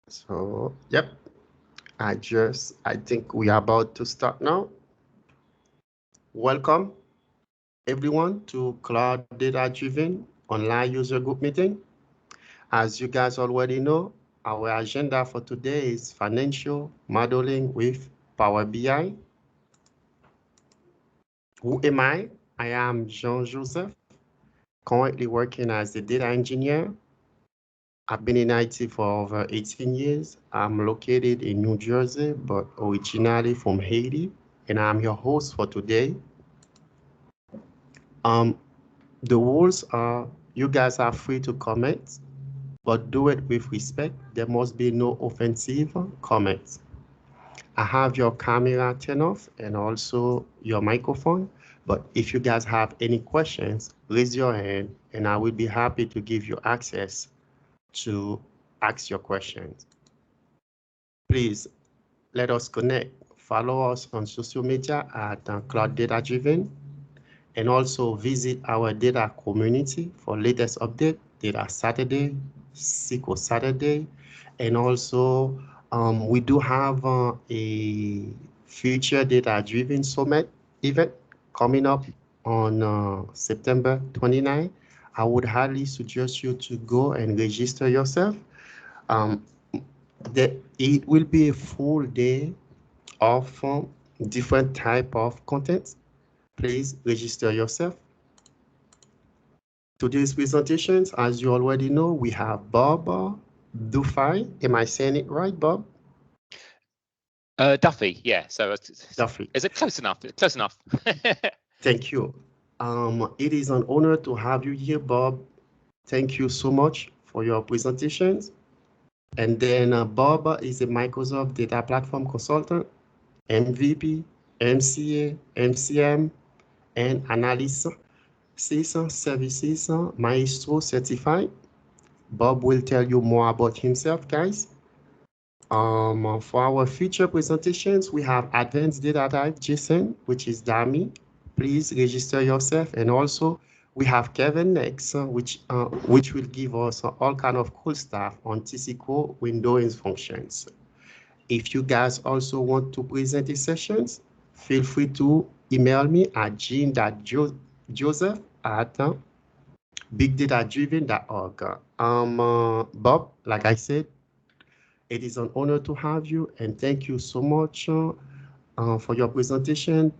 So, yep, I think we are about to start now. Welcome, everyone, to Cloud Data Driven Online User Group Meeting. As you guys already know, our agenda for today is financial modeling with Power BI. Who am I? I am Jean-Joseph, currently working as a data engineer. I've been in IT for over 18 years. I'm located in New Jersey, but originally from Haiti, and I'm your host for today. Um, the rules are you guys are free to comment, but do it with respect. There must be no offensive comments. I have your camera turned off and also your microphone, but if you guys have any questions, raise your hand and I will be happy to give you access to ask your questions. Please let us connect. Follow us on social media at Cloud Data Driven, and also visit our data community for latest update, Data Saturday, SQL Saturday, and also we do have a future Data Driven Summit event coming up on September 29. I would highly suggest you to go and register yourself. Um, it will be a full day of different type of content. Please register yourself. Today's presentations, as you already know, we have Bob Duffy. Am I saying it right, Bob? Duffy, yeah. So Duffy. Is it close enough? Close enough. Thank you. It is an honor to have you here, Bob. Thank you so much for your presentations. And then Bob is a Microsoft Data Platform Consultant, MVP, MCA, MCM, and Analysis Services Maestro certified. Bob will tell you more about himself, guys. For our future presentations, we have Advanced Data Type Jason, which is Dami. Please register yourself. And also, we have Kevin next, which will give us all kind of cool stuff on TCCO Windows functions. If you guys also want to present these sessions, feel free to email me at jean.joseph@bigdatadriven.org. Bob, like I said, it is an honor to have you, and thank you so much for your presentation.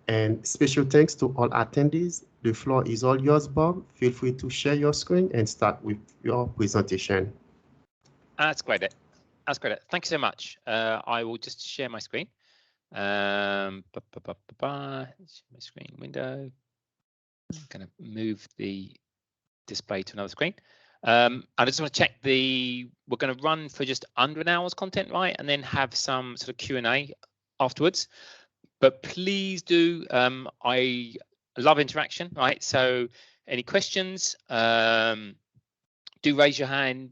And special thanks to all attendees. The floor is all yours, Bob. Feel free to share your screen and start with your presentation. That's great. That's great. Thank you so much. I will just share my screen. My screen window. I'm going to move the display to another screen. I just want to check we're going to run for just under an hour's content, right? And then have some sort of Q&A afterwards. But please do, I love interaction, right? So any questions, do raise your hand.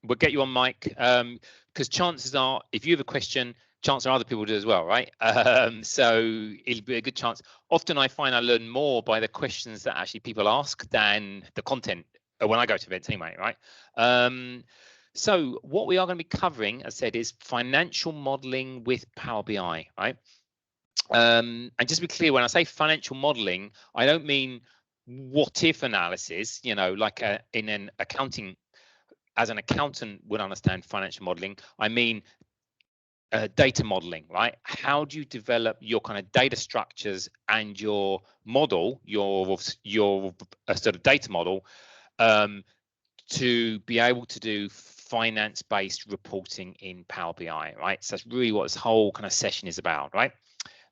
We'll get you on mic, because chances are, if you have a question, chances are other people do as well, right? So it'll be a good chance. Often I find I learn more by the questions that actually people ask than the content when I go to events anyway, right? So what we are going to be covering, as I said, is financial modeling with Power BI, right? And just to be clear, when I say financial modeling, I don't mean what if analysis, you know, like in an accounting, as an accountant would understand financial modeling. I mean data modeling, right? How do you develop your kind of data structures and your model, your sort of data model, to be able to do finance-based reporting in Power BI, right? So that's really what this whole kind of session is about, right?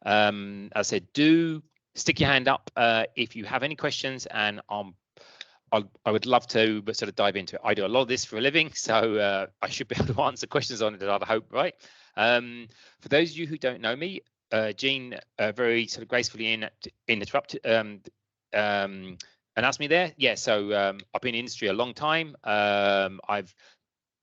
As I said, do stick your hand up if you have any questions, and I would love to sort of dive into it. I do a lot of this for a living, so I should be able to answer questions on it, I'd hope, right? For those of you who don't know me, Jean very sort of gracefully interrupted and asked me there. Yeah, so I've been in the industry a long time. I've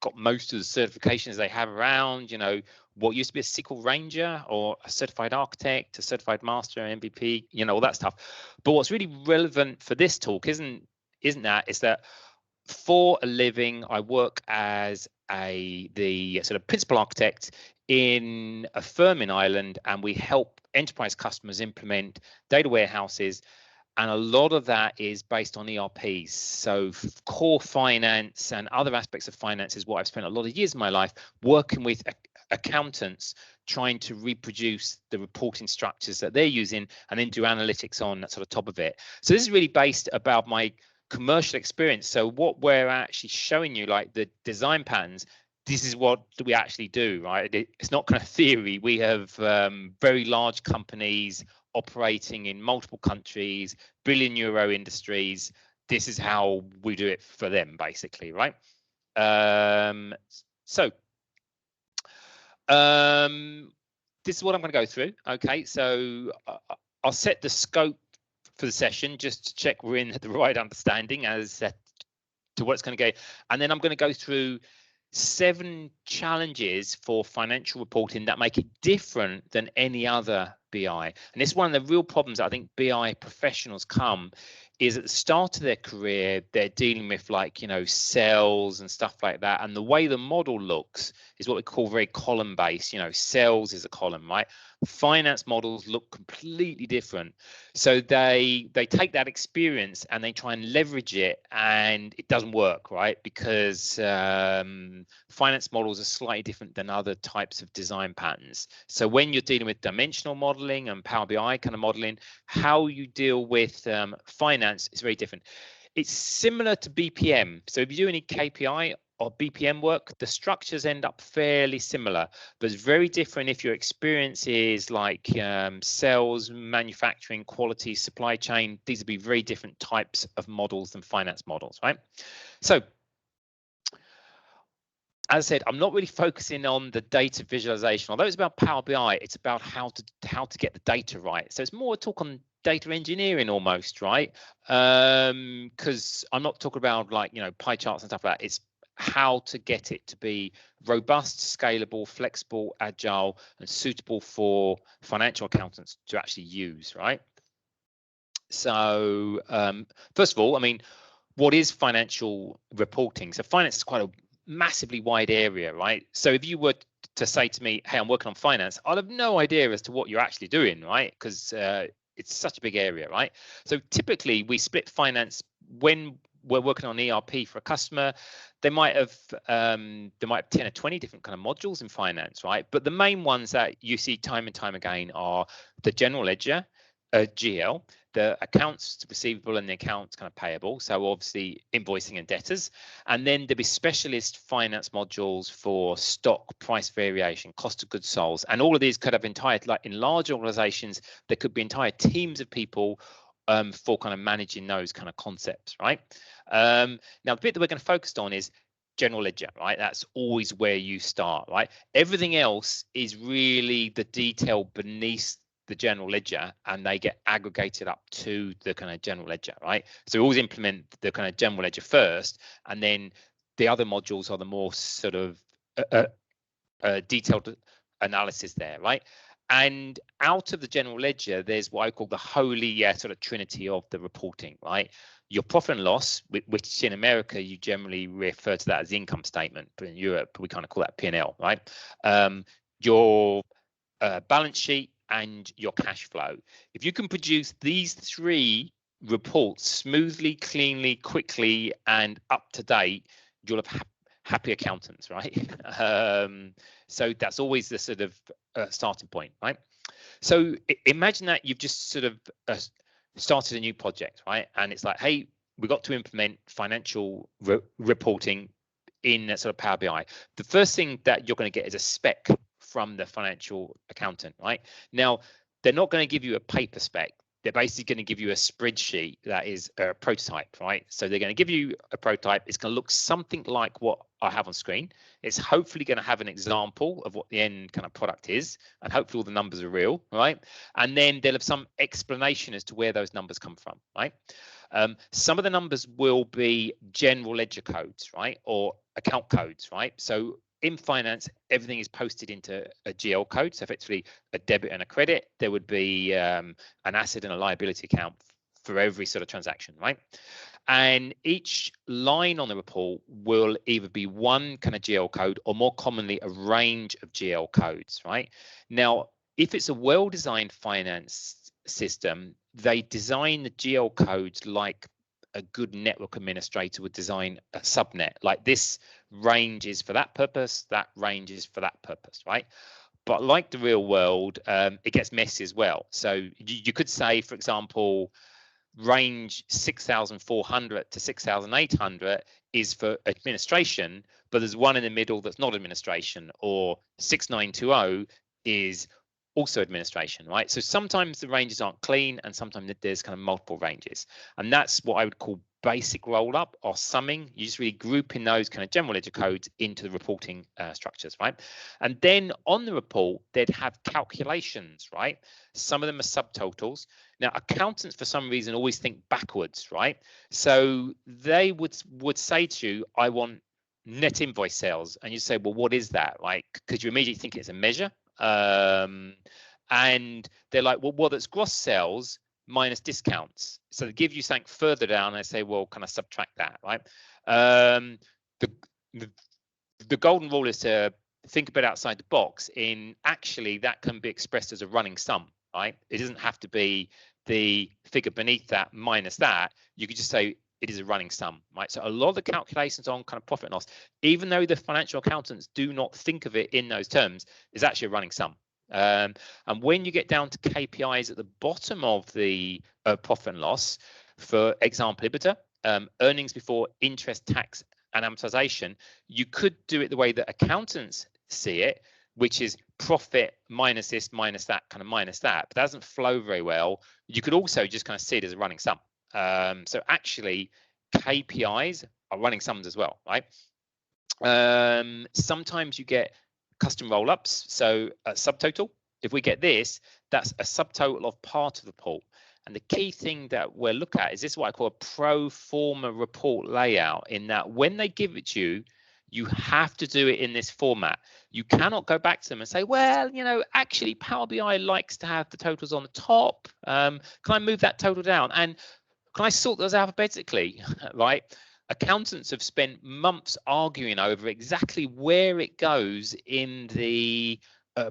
got most of the certifications they have around, you know, what used to be a SQL Ranger or a certified architect, a certified master, MVP, you know, all that stuff. But what's really relevant for this talk isn't that, is that for a living, I work as the sort of principal architect in a firm in Ireland, and we help enterprise customers implement data warehouses. And a lot of that is based on ERPs. So core finance and other aspects of finance is what I've spent a lot of years of my life working with accountants, trying to reproduce the reporting structures that they're using and then do analytics on that sort of top of it. So this is really based about my commercial experience. So what we're actually showing you, like the design patterns, this is what we actually do, right? It's not kind of theory. We have very large companies operating in multiple countries, billion-euro industries. This is how we do it for them, basically, right? This is what I'm going to go through. Okay, so I'll set the scope for the session just to check we're in the right understanding as to what's going to go, and then I'm going to go through 7 challenges for financial reporting that make it different than any other BI. And this is one of the real problems that I think BI professionals come is at the start of their career, they're dealing with, like, you know, cells and stuff like that. And the way the model looks is what we call very column based. You know, cells is a column, right? Finance models look completely different. So they take that experience and they try and leverage it, and it doesn't work, right? Because finance models are slightly different than other types of design patterns. So when you're dealing with dimensional modeling and Power BI kind of modeling, how you deal with finance is very different. It's similar to BPM. So if you do any KPI or BPM work, the structures end up fairly similar, but it's very different if your experience is like sales, manufacturing, quality, supply chain. These would be very different types of models than finance models, right? So as I said, I'm not really focusing on the data visualization. Although it's about Power BI, it's about how to get the data right. So it's more a talk on data engineering almost, right? Because I'm not talking about, like, you know, pie charts and stuff like that. It's how to get it to be robust, scalable, flexible, agile, and suitable for financial accountants to actually use, right? So first of all, I mean, what is financial reporting? So finance is quite a massively wide area, right? So if you were to say to me, hey, I'm working on finance, I'd have no idea as to what you're actually doing, right? Because it's such a big area, right? So typically we split finance when we're working on ERP for a customer. They might have 10 or 20 different kind of modules in finance, right? But the main ones that you see time and time again are the general ledger, GL, the accounts receivable and the accounts kind of payable. So obviously invoicing and debtors. And then there'll be specialist finance modules for stock, price variation, cost of goods sold. And all of these could have entire, like in large organizations, there could be entire teams of people for kind of managing those kind of concepts, right? Now, the bit that we're going to focus on is general ledger, right? That's always where you start, right? Everything else is really the detail beneath the general ledger, and they get aggregated up to the kind of general ledger, right? So we always implement the kind of general ledger first, and then the other modules are the more sort of detailed analysis there, right? And out of the general ledger, there's what I call the holy sort of trinity of the reporting, right? Your profit and loss, which in America you generally refer to that as the income statement, but in Europe we kind of call that P&L, right? Your balance sheet and your cash flow. If you can produce these 3 reports smoothly, cleanly, quickly, and up to date, you'll have happy accountants, right? So that's always the sort of starting point, right? So imagine that you've just sort of started a new project, right? And it's like, hey, we got to implement financial reporting in sort of Power BI. The first thing that you're going to get is a spec from the financial accountant, right? Now, they're not going to give you a paper spec. They're basically going to give you a spreadsheet that is a prototype, right? So they're going to give you a prototype. It's going to look something like what I have on screen. It's hopefully going to have an example of what the end kind of product is, and hopefully all the numbers are real, right? And then they'll have some explanation as to where those numbers come from, right? Some of the numbers will be general ledger codes, right? Or account codes, right? So in finance, everything is posted into a GL code. So effectively a debit and a credit. There would be an asset and a liability account for every sort of transaction, right? And each line on the report will either be one kind of GL code or more commonly a range of GL codes, right? Now, if it's a well-designed finance system, they design the GL codes like a good network administrator would design a subnet. Like this range is for that purpose, that range is for that purpose, right? But like the real world, it gets messy as well. So you could say, for example, range 6,400 to 6,800 is for administration, but there's one in the middle that's not administration, or 6,920 is also administration, right? So sometimes the ranges aren't clean and sometimes there's kind of multiple ranges. And that's what I would call basic rollup or summing. You just really group in those kind of general ledger codes into the reporting structures, right? And then on the report, they'd have calculations, right? Some of them are subtotals. Now, accountants, for some reason, always think backwards, right? So they would say to you, I want net invoice sales. And you say, well, what is that? Right? Because you immediately think it's a measure. And they're like, well, that's gross sales minus discounts. So they give you something further down and they say, well, can I subtract that, right? The golden rule is to think a bit outside the box. In actually, that can be expressed as a running sum, right? It doesn't have to be the figure beneath that minus that. You could just say it is a running sum, right? So a lot of the calculations on kind of profit and loss, even though the financial accountants do not think of it in those terms, is actually a running sum. And when you get down to KPIs at the bottom of the profit and loss, for example, EDBITA, earnings before interest, tax, and amortization, you could do it the way that accountants see it, which is profit minus this, minus that, kind of minus that. But that doesn't flow very well. You could also just kind of see it as a running sum. So actually, KPIs are running sums as well, right? Sometimes you get custom roll-ups. So a subtotal, if we get this, that's a subtotal of part of the report. And the key thing that we'll look at is this, what I call a pro forma report layout, in that when they give it to you, you have to do it in this format. You cannot go back to them and say, well, you know, actually Power BI likes to have the totals on the top. Can I move that total down? And can I sort those alphabetically, right? Accountants have spent months arguing over exactly where it goes in the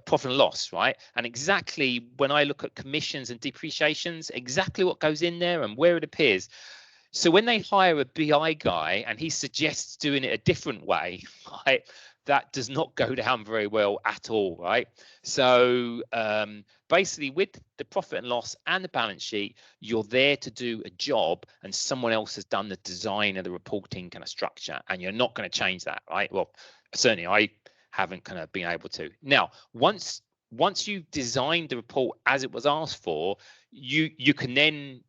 profit and loss, right? And exactly when I look at commissions and depreciations, exactly what goes in there and where it appears. So when they hire a BI guy and he suggests doing it a different way, right, that does not go down very well at all, right? So basically with the profit and loss and the balance sheet, you're there to do a job and someone else has done the design of the reporting kind of structure and you're not going to change that, right? Well, certainly I haven't kind of been able to. Now, once you've designed the report as it was asked for, you can then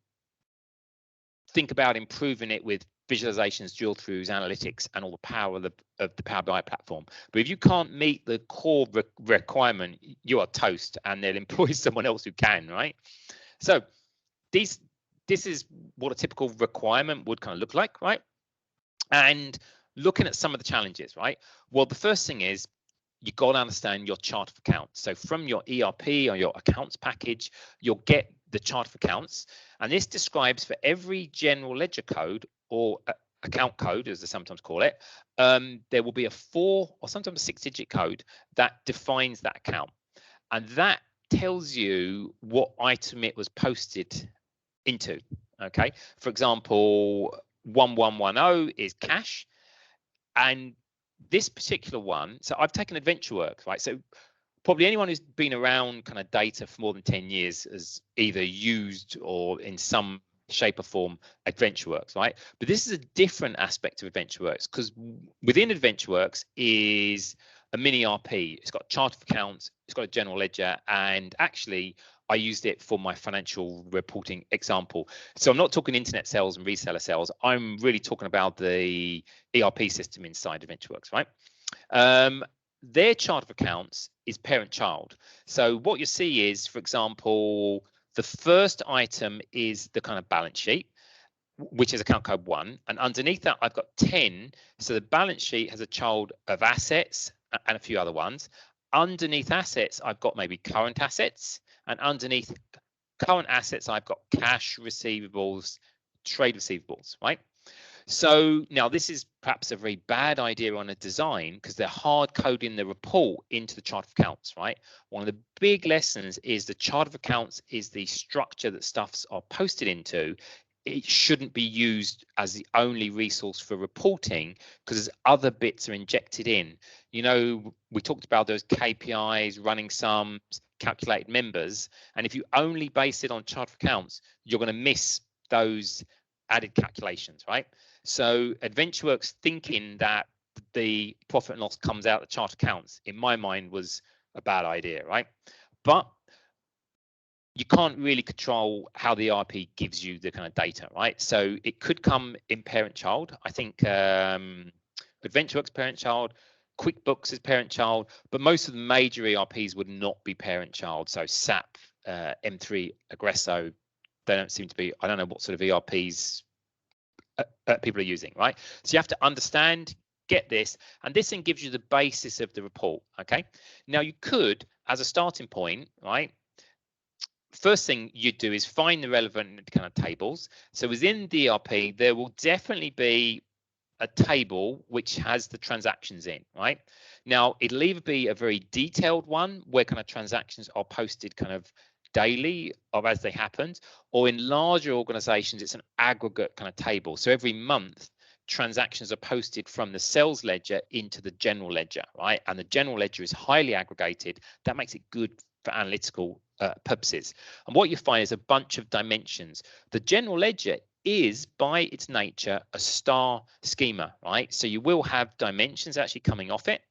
think about improving it with visualizations, drill throughs, analytics, and all the power of the Power BI platform. But if you can't meet the core requirement, you are toast, and they'll employ someone else who can, right? So this is what a typical requirement would kind of look like, right? And looking at some of the challenges, right? Well, the first thing is you got to understand your chart of accounts. So from your ERP or your accounts package, you'll get the chart of accounts. And this describes for every general ledger code or account code, as they sometimes call it, there will be a 4 or sometimes a 6-digit code that defines that account. And that tells you what item it was posted into, okay? For example, 1110 is cash. And this particular one, so I've taken AdventureWorks, right? So probably anyone who's been around kind of data for more than 10 years has either used or in some shape or form AdventureWorks, right? But this is a different aspect of AdventureWorks because within AdventureWorks is a mini RP. It's got a chart of accounts, it's got a general ledger, and actually I used it for my financial reporting example. So I'm not talking internet sales and reseller sales. I'm really talking about the ERP system inside AdventureWorks, right? Their chart of accounts is parent-child. So what you see is, for example, the first item is the kind of balance sheet, which is account code 1. And underneath that, I've got 10. So the balance sheet has a child of assets and a few other ones. Underneath assets, I've got maybe current assets. And underneath current assets, I've got cash, receivables, trade receivables, right? So now this is perhaps a very bad idea on a design because they're hard coding the report into the chart of accounts, right? One of the big lessons is the chart of accounts is the structure that stuffs are posted into. It shouldn't be used as the only resource for reporting because other bits are injected in. You know, we talked about those KPIs, running sums, calculated members, and if you only base it on chart of accounts, you're going to miss those added calculations, right? So AdventureWorks thinking that the profit and loss comes out of the chart accounts, in my mind, was a bad idea, right? But you can't really control how the ERP gives you the kind of data, right? So it could come in parent-child. I think AdventureWorks parent-child, QuickBooks is parent-child, but most of the major ERPs would not be parent-child. So SAP, M3, Aggresso, they don't seem to be. I don't know what sort of ERPs people are using, right? So you have to understand, get this, and this then gives you the basis of the report, okay? Now you could, as a starting point, right, first thing you do is find the relevant kind of tables. So within the ERP, there will definitely be a table which has the transactions in, right? Now, it'll either be a very detailed one where kind of transactions are posted kind of daily or as they happened, or in larger organizations, it's an aggregate kind of table. So every month, transactions are posted from the sales ledger into the general ledger, right? And the general ledger is highly aggregated. That makes it good for analytical purposes. And what you find is a bunch of dimensions. The general ledger is by its nature a star schema, right? So you will have dimensions actually coming off it.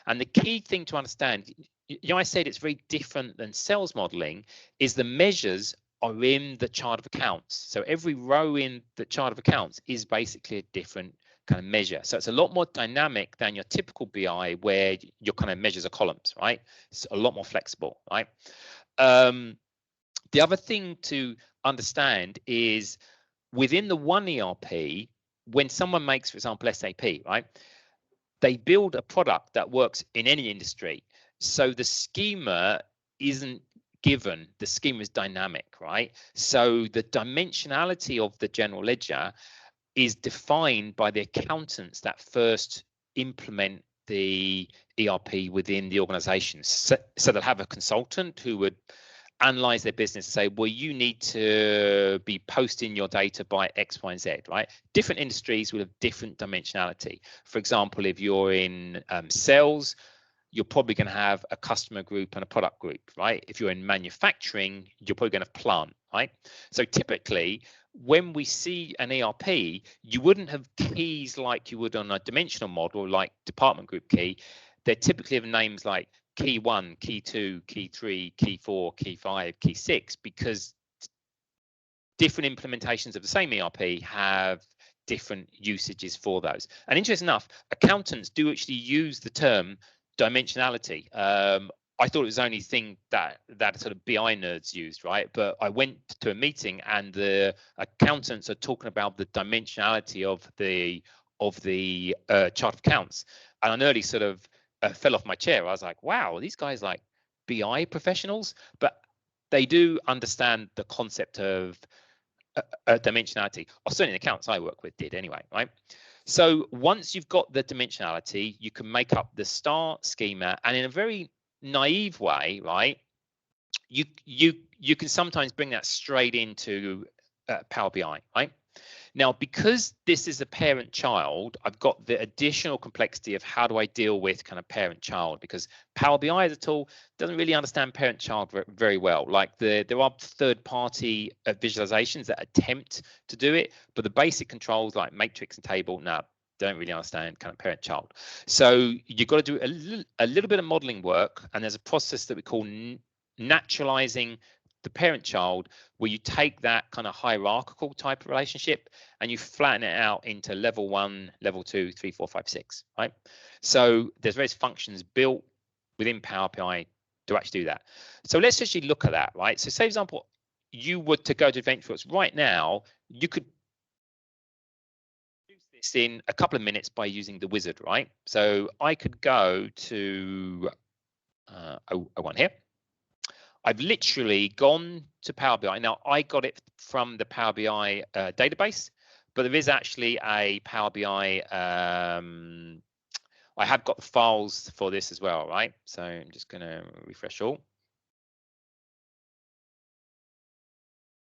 And the key thing to understand, you know, I said it's very different than sales modeling, is the measures are in the chart of accounts. So every row in the chart of accounts is basically a different kind of measure. So it's a lot more dynamic than your typical BI where your kind of measures are columns, right? It's a lot more flexible, right? The other thing to understand is within the one ERP, when someone makes, for example, SAP, right? They build a product that works in any industry. So the schema isn't given, the schema is dynamic, right? So the dimensionality of the general ledger is defined by the accountants that first implement the ERP within the organization. So they'll have a consultant who would analyze their business and say, well, you need to be posting your data by X, Y, and Z, right? Different industries will have different dimensionality. For example, if you're in sales, you're probably going to have a customer group and a product group, right? If you're in manufacturing, you're probably going to have plant, right? So typically, when we see an ERP, you wouldn't have keys like you would on a dimensional model, like department group key. They typically have names like key 1, key 2, key 3, key 4, key 5, key 6, because different implementations of the same ERP have different usages for those. And interesting enough, accountants do actually use the term dimensionality. I thought it was the only thing that sort of BI nerds used, right? But I went to a meeting and the accountants are talking about the dimensionality of the chart of accounts, and I nearly sort of fell off my chair. I was like, wow, these guys like BI professionals, but they do understand the concept of dimensionality. Or certainly the accounts I work with did anyway, right? So once you've got the dimensionality, you can make up the star schema, and in a very naive way, right, you can sometimes bring that straight into Power BI, right? Now, because this is a parent-child, I've got the additional complexity of how do I deal with kind of parent-child, because Power BI as a tool doesn't really understand parent-child very well. Like there are third-party visualizations that attempt to do it, but the basic controls like matrix and table, no, don't really understand kind of parent-child. So you've got to do a little bit of modeling work, and there's a process that we call naturalizing the parent-child, where you take that kind of hierarchical type of relationship and you flatten it out into level 1, level 2, 3, 4, 5, 6, right? So there's various functions built within Power BI to actually do that. So let's actually look at that, right? So say, for example, you were to go to AdventureWorks right now, you could do this in a couple of minutes by using the wizard, right? So I could go to O1 here. I've literally gone to Power BI. Now, I got it from the Power BI database, but there is actually a Power BI. I have got the files for this as well, right? So I'm just going to refresh all.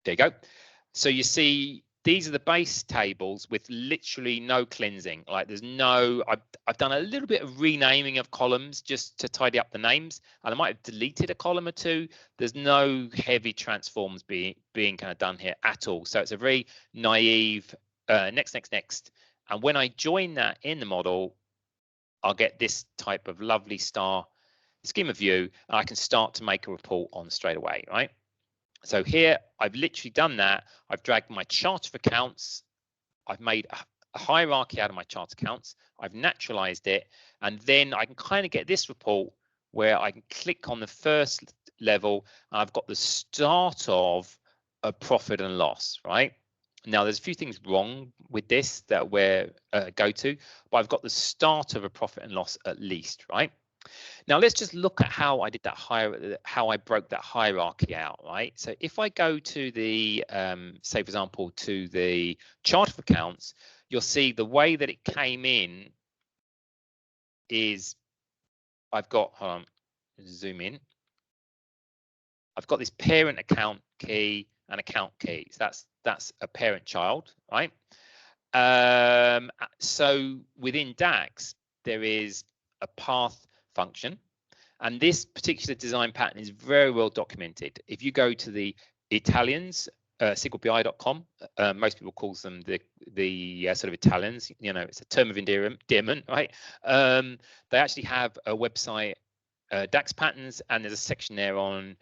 There you go. So you see, these are the base tables with literally no cleansing. Like there's no, I've done a little bit of renaming of columns just to tidy up the names, and I might have deleted a column or two. There's no heavy transforms being kind of done here at all. So it's a very naive next. And when I join that in the model, I'll get this type of lovely star schema view, and I can start to make a report on straight away, right? So here, I've literally done that. I've dragged my chart of accounts. I've made a hierarchy out of my chart accounts. I've naturalized it. And then I can kind of get this report where I can click on the first level. And I've got the start of a profit and loss, right? Now, there's a few things wrong with this that we're go to, but I've got the start of a profit and loss at least, right? Now, let's just look at how I did that how I broke that hierarchy out, right? So if I go to the, say, for example, to the chart of accounts, you'll see the way that it came in is I've got, hold on, zoom in. I've got this parent account key and account key. So that's a parent child, right? So within DAX, there is a path function, and this particular design pattern is very well documented. If you go to the Italians, SQLBI.com, most people call them the sort of Italians. You know, it's a term of endearment, right? They actually have a website, DAX patterns, and there's a section there on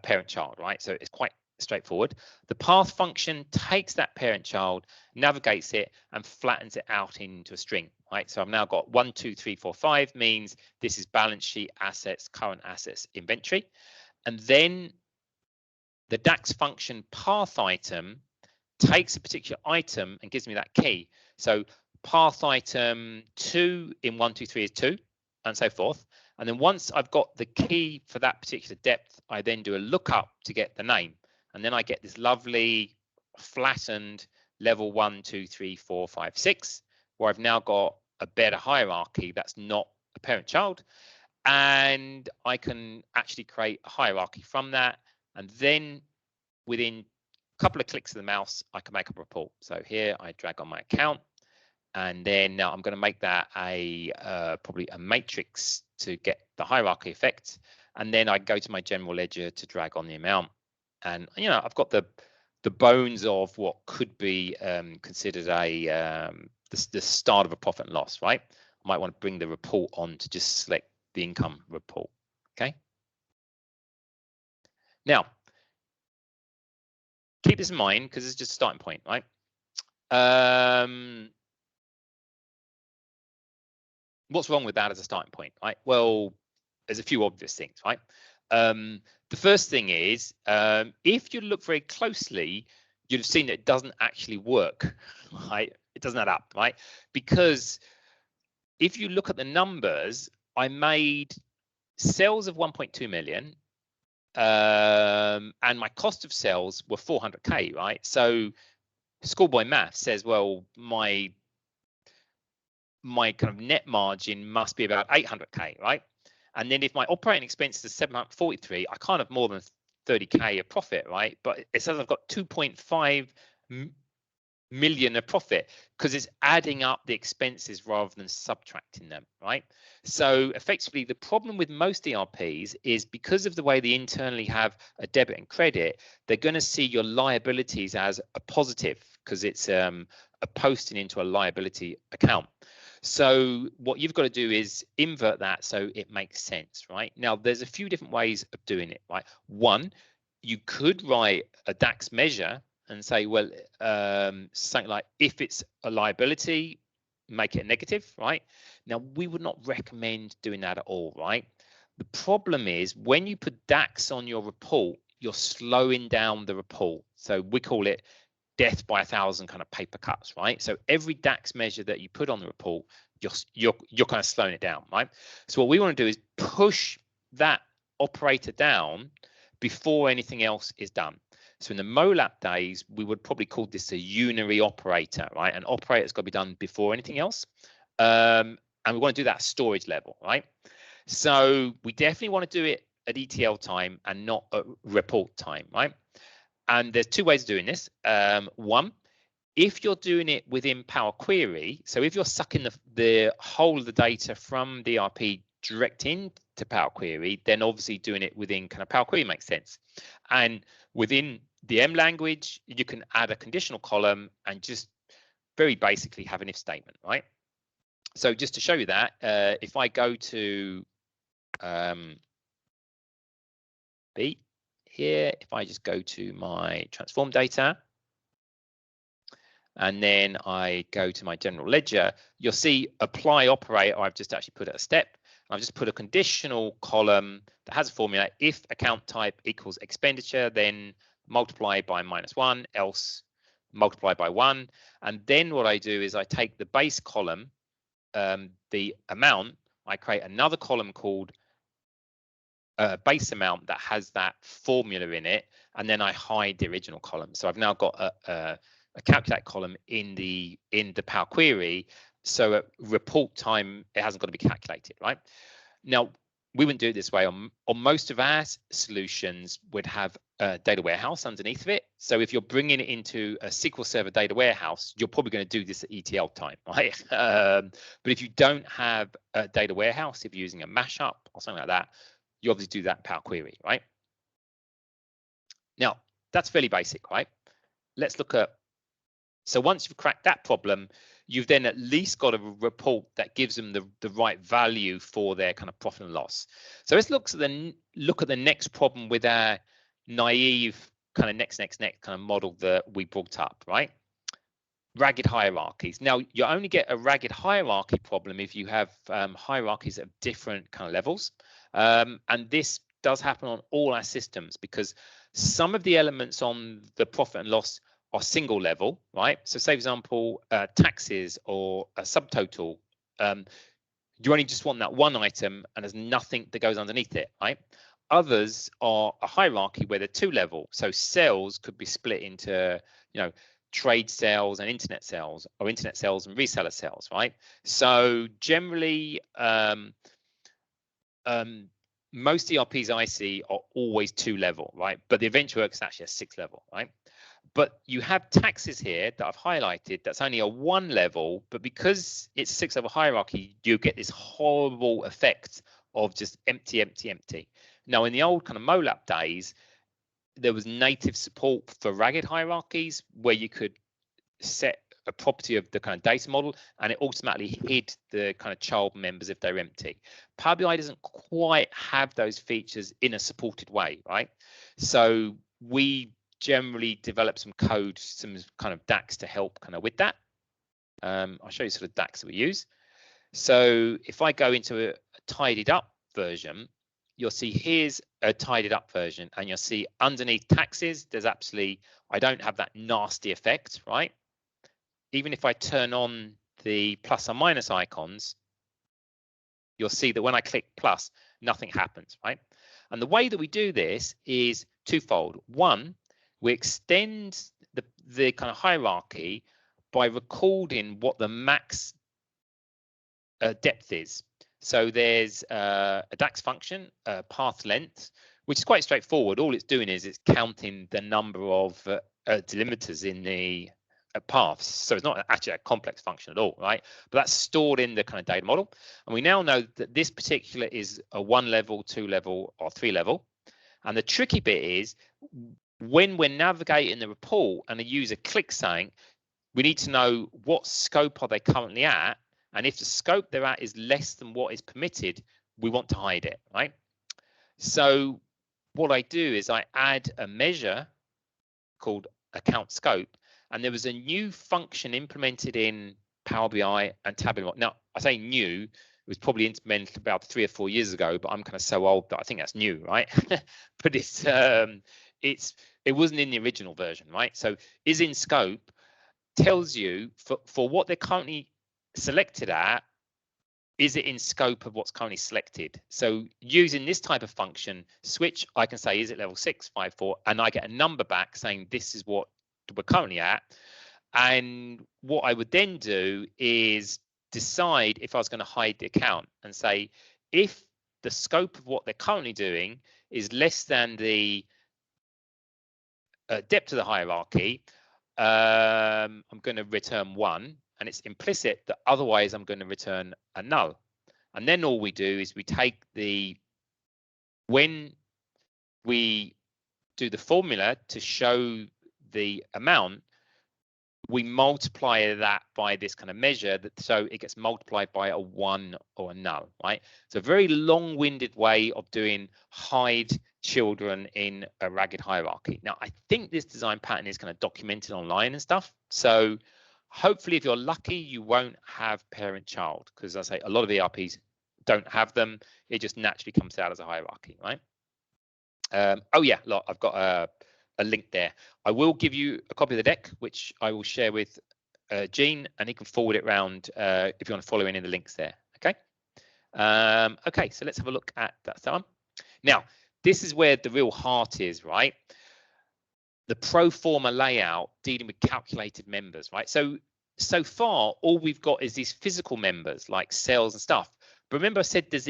parent-child, right? So it's quite straightforward. The path function takes that parent-child, navigates it, and flattens it out into a string, right? So I've now got 1, 2, 3, 4, 5 means this is balance sheet, assets, current assets, inventory. And then the DAX function path item takes a particular item and gives me that key. So path item 2 in 1, 2, 3 is 2, and so forth. And then once I've got the key for that particular depth, I then do a lookup to get the name. And then I get this lovely flattened level 1, 2, 3, 4, 5, 6, where I've now got a better hierarchy that's not a parent-child. And I can actually create a hierarchy from that. And then within a couple of clicks of the mouse, I can make a report. So here I drag on my account. And then now I'm going to make that a probably a matrix to get the hierarchy effect. And then I go to my general ledger to drag on the amount. And, you know, I've got the bones of what could be considered the start of a profit and loss, right? I might want to bring the report on to just select the income report, okay? Now, keep this in mind because it's just a starting point, right? What's wrong with that as a starting point, right? Well, there's a few obvious things, right? The first thing is, if you look very closely, you'd have seen that it doesn't actually work, right? It doesn't add up, right? Because if you look at the numbers, I made sales of 1.2 million, and my cost of sales were 400K, right? So schoolboy math says, well, my kind of net margin must be about 800K, right? And then if my operating expenses are 743, I can't have more than 30K of profit, right? But it says I've got 2.5 million of profit because it's adding up the expenses rather than subtracting them, right? So effectively, the problem with most ERPs is because of the way they internally have a debit and credit, they're going to see your liabilities as a positive because it's a posting into a liability account. So what you've got to do is invert that so it makes sense, right? Now, there's a few different ways of doing it, right? One, you could write a DAX measure and say, well, something like if it's a liability, make it a negative, right? Now, we would not recommend doing that at all, right? The problem is when you put DAX on your report, you're slowing down the report. So we call it death by 1,000 kind of paper cuts, right? So every DAX measure that you put on the report, you're kind of slowing it down, right? So what we want to do is push that operator down, before anything else is done. So in the MOLAP days, we would probably call this a unary operator, right? An operator's got to be done before anything else. And we want to do that at storage level, right? So we definitely want to do it at ETL time and not at report time, right? And there's two ways of doing this. One, if you're doing it within Power Query, so if you're sucking the whole of the data from the ERP direct into Power Query, then obviously doing it within kind of Power Query makes sense. And within the M language, you can add a conditional column and just very basically have an if statement, right? So just to show you that, if I go to B here, if I just go to my transform data, and then I go to my general ledger, you'll see apply operator. I've just actually put it a step. I've just put a conditional column that has a formula. If account type equals expenditure, then multiply by -1, else multiply by 1. And then what I do is I take the base column, the amount, I create another column called base amount that has that formula in it, and then I hide the original column. So I've now got a calculate column in the Power Query, so at report time it hasn't got to be calculated, right? Now we wouldn't do it this way. On most of our solutions would have a data warehouse underneath of it. So if you're bringing it into a SQL Server data warehouse, you're probably going to do this at ETL time, right? But if you don't have a data warehouse, if you're using a mashup or something like that, you obviously do that in Power Query, right? Now that's fairly basic, right? Let's look at, so once you've cracked that problem, you've then at least got a report that gives them the right value for their kind of profit and loss. So let's look at the next problem with our naive kind of next kind of model that we brought up, right? Ragged hierarchies. Now you only get a ragged hierarchy problem if you have hierarchies of different kind of levels, and this does happen on all our systems because some of the elements on the profit and loss are single level, right? So say, for example, taxes or a subtotal, you only just want that one item and there's nothing that goes underneath it, right? Others are a hierarchy where they're two level. So sales could be split into, trade sales and internet sales, or internet sales and reseller sales, right? So generally, most ERPs I see are always two level, right? But the EventuWorks is actually a 6 level, right? But you have taxes here that I've highlighted that's only a 1 level, but because it's a 6 level hierarchy, you get this horrible effect of just empty. Now, in the old kind of MOLAP days, there was native support for ragged hierarchies where you could set a property of the kind of data model and it automatically hid the kind of child members if they're empty. PowerBI doesn't quite have those features in a supported way, right? So we generally develop some code, some kind of DAX to help kind of with that. I'll show you sort of DAX that we use. So if I go into a tidied up version, you'll see here's a tidied up version, and you'll see underneath taxes, there's absolutely, I don't have that nasty effect, right? Even if I turn on the plus or minus icons, you'll see that when I click plus, nothing happens, right? And the way that we do this is twofold. One, we extend the kind of hierarchy by recording what the max depth is. So there's a DAX function, path length, which is quite straightforward. All it's doing is it's counting the number of delimiters in the paths. So it's not actually a complex function at all, right? But that's stored in the kind of data model. And we now know that this particular is a 1 level, 2 level, or 3 level. And the tricky bit is when we're navigating the report and a user clicks something, we need to know what scope are they currently at. And if the scope they're at is less than what is permitted, we want to hide it, right? So what I do is I add a measure called account scope, and there was a new function implemented in Power BI and Tableau. Now, I say new, it was probably implemented about 3 or 4 years ago, but I'm kind of so old that I think that's new, right? But it wasn't in the original version, right? So is in scope tells you for what they're currently selected at, is it in scope of what's currently selected? So using this type of function, switch, I can say, is it level 6, 5, 4, and I get a number back saying this is what we're currently at. And what I would then do is decide if I was going to hide the account and say, if the scope of what they're currently doing is less than the depth of the hierarchy, I'm going to return 1, and it's implicit that otherwise I'm going to return a null. And then all we do is we take when we do the formula to show the amount, we multiply that by this kind of measure, so it gets multiplied by a 1 or a null, right? It's a very long-winded way of doing hide children in a ragged hierarchy. Now, I think this design pattern is kind of documented online and stuff. So hopefully, if you're lucky, you won't have parent-child, because I say a lot of ERPs don't have them. It just naturally comes out as a hierarchy, right? Oh yeah, look, I've got a link there. I will give you a copy of the deck, which I will share with Gene, and he can forward it around if you want to follow any of the links there. Okay. Okay, so let's have a look at that one. Now, this is where the real heart is, right? The pro forma layout dealing with calculated members, right? So far, all we've got is these physical members like cells and stuff. But remember, I said there's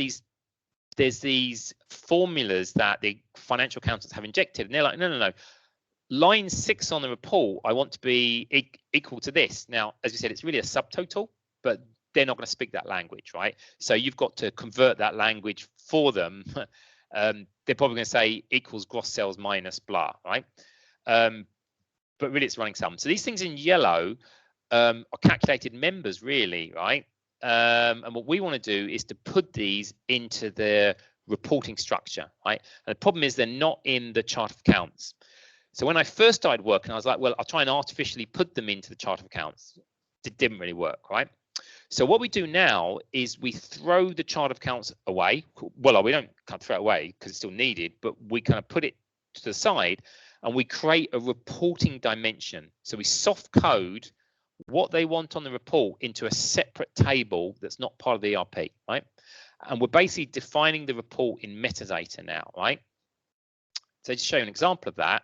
these formulas that the financial accountants have injected, and they're like, no. Line 6 on the report, I want to be equal to this. Now, as we said, it's really a subtotal, but they're not going to speak that language, right? So you've got to convert that language for them. They're probably going to say equals gross sales minus blah, right? But really, it's running sum. So these things in yellow are calculated members, really, right? And what we want to do is to put these into the reporting structure, right? And the problem is they're not in the chart of accounts. So when I first started working, I was like, well, I'll try and artificially put them into the chart of accounts. It didn't really work, right? So what we do now is we throw the chart of accounts away. Well, we don't kind of throw it away because it's still needed, but we kind of put it to the side and we create a reporting dimension. So we soft code what they want on the report into a separate table that's not part of the ERP, right? And we're basically defining the report in metadata now, right? So to show you an example of that,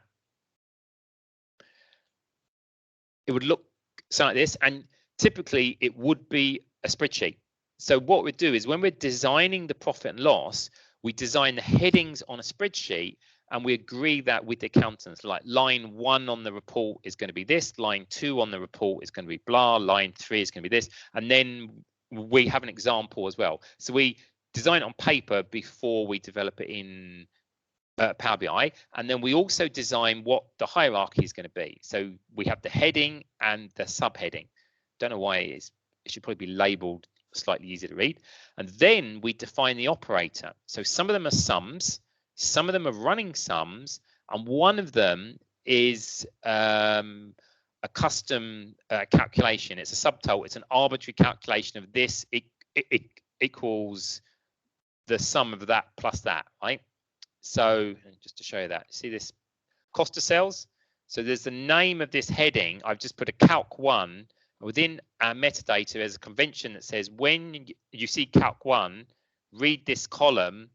it would look something like this, and typically it would be a spreadsheet. So what we do is when we're designing the profit and loss, we design the headings on a spreadsheet and we agree that with the accountants, like line 1 on the report is going to be this, line 2 on the report is going to be blah, line 3 is going to be this, and then we have an example as well. So we design it on paper before we develop it in Power BI, and then we also design what the hierarchy is going to be. So we have the heading and the subheading. Don't know why it should probably be labeled slightly easier to read. And then we define the operator. So some of them are sums, some of them are running sums, and one of them is a custom calculation. It's a subtotal. It's an arbitrary calculation of this. It equals the sum of that plus that, right? So just to show you that, see this cost of sales? So there's the name of this heading. I've just put a calc 1 within our metadata. There's a convention that says when you see calc 1, read this column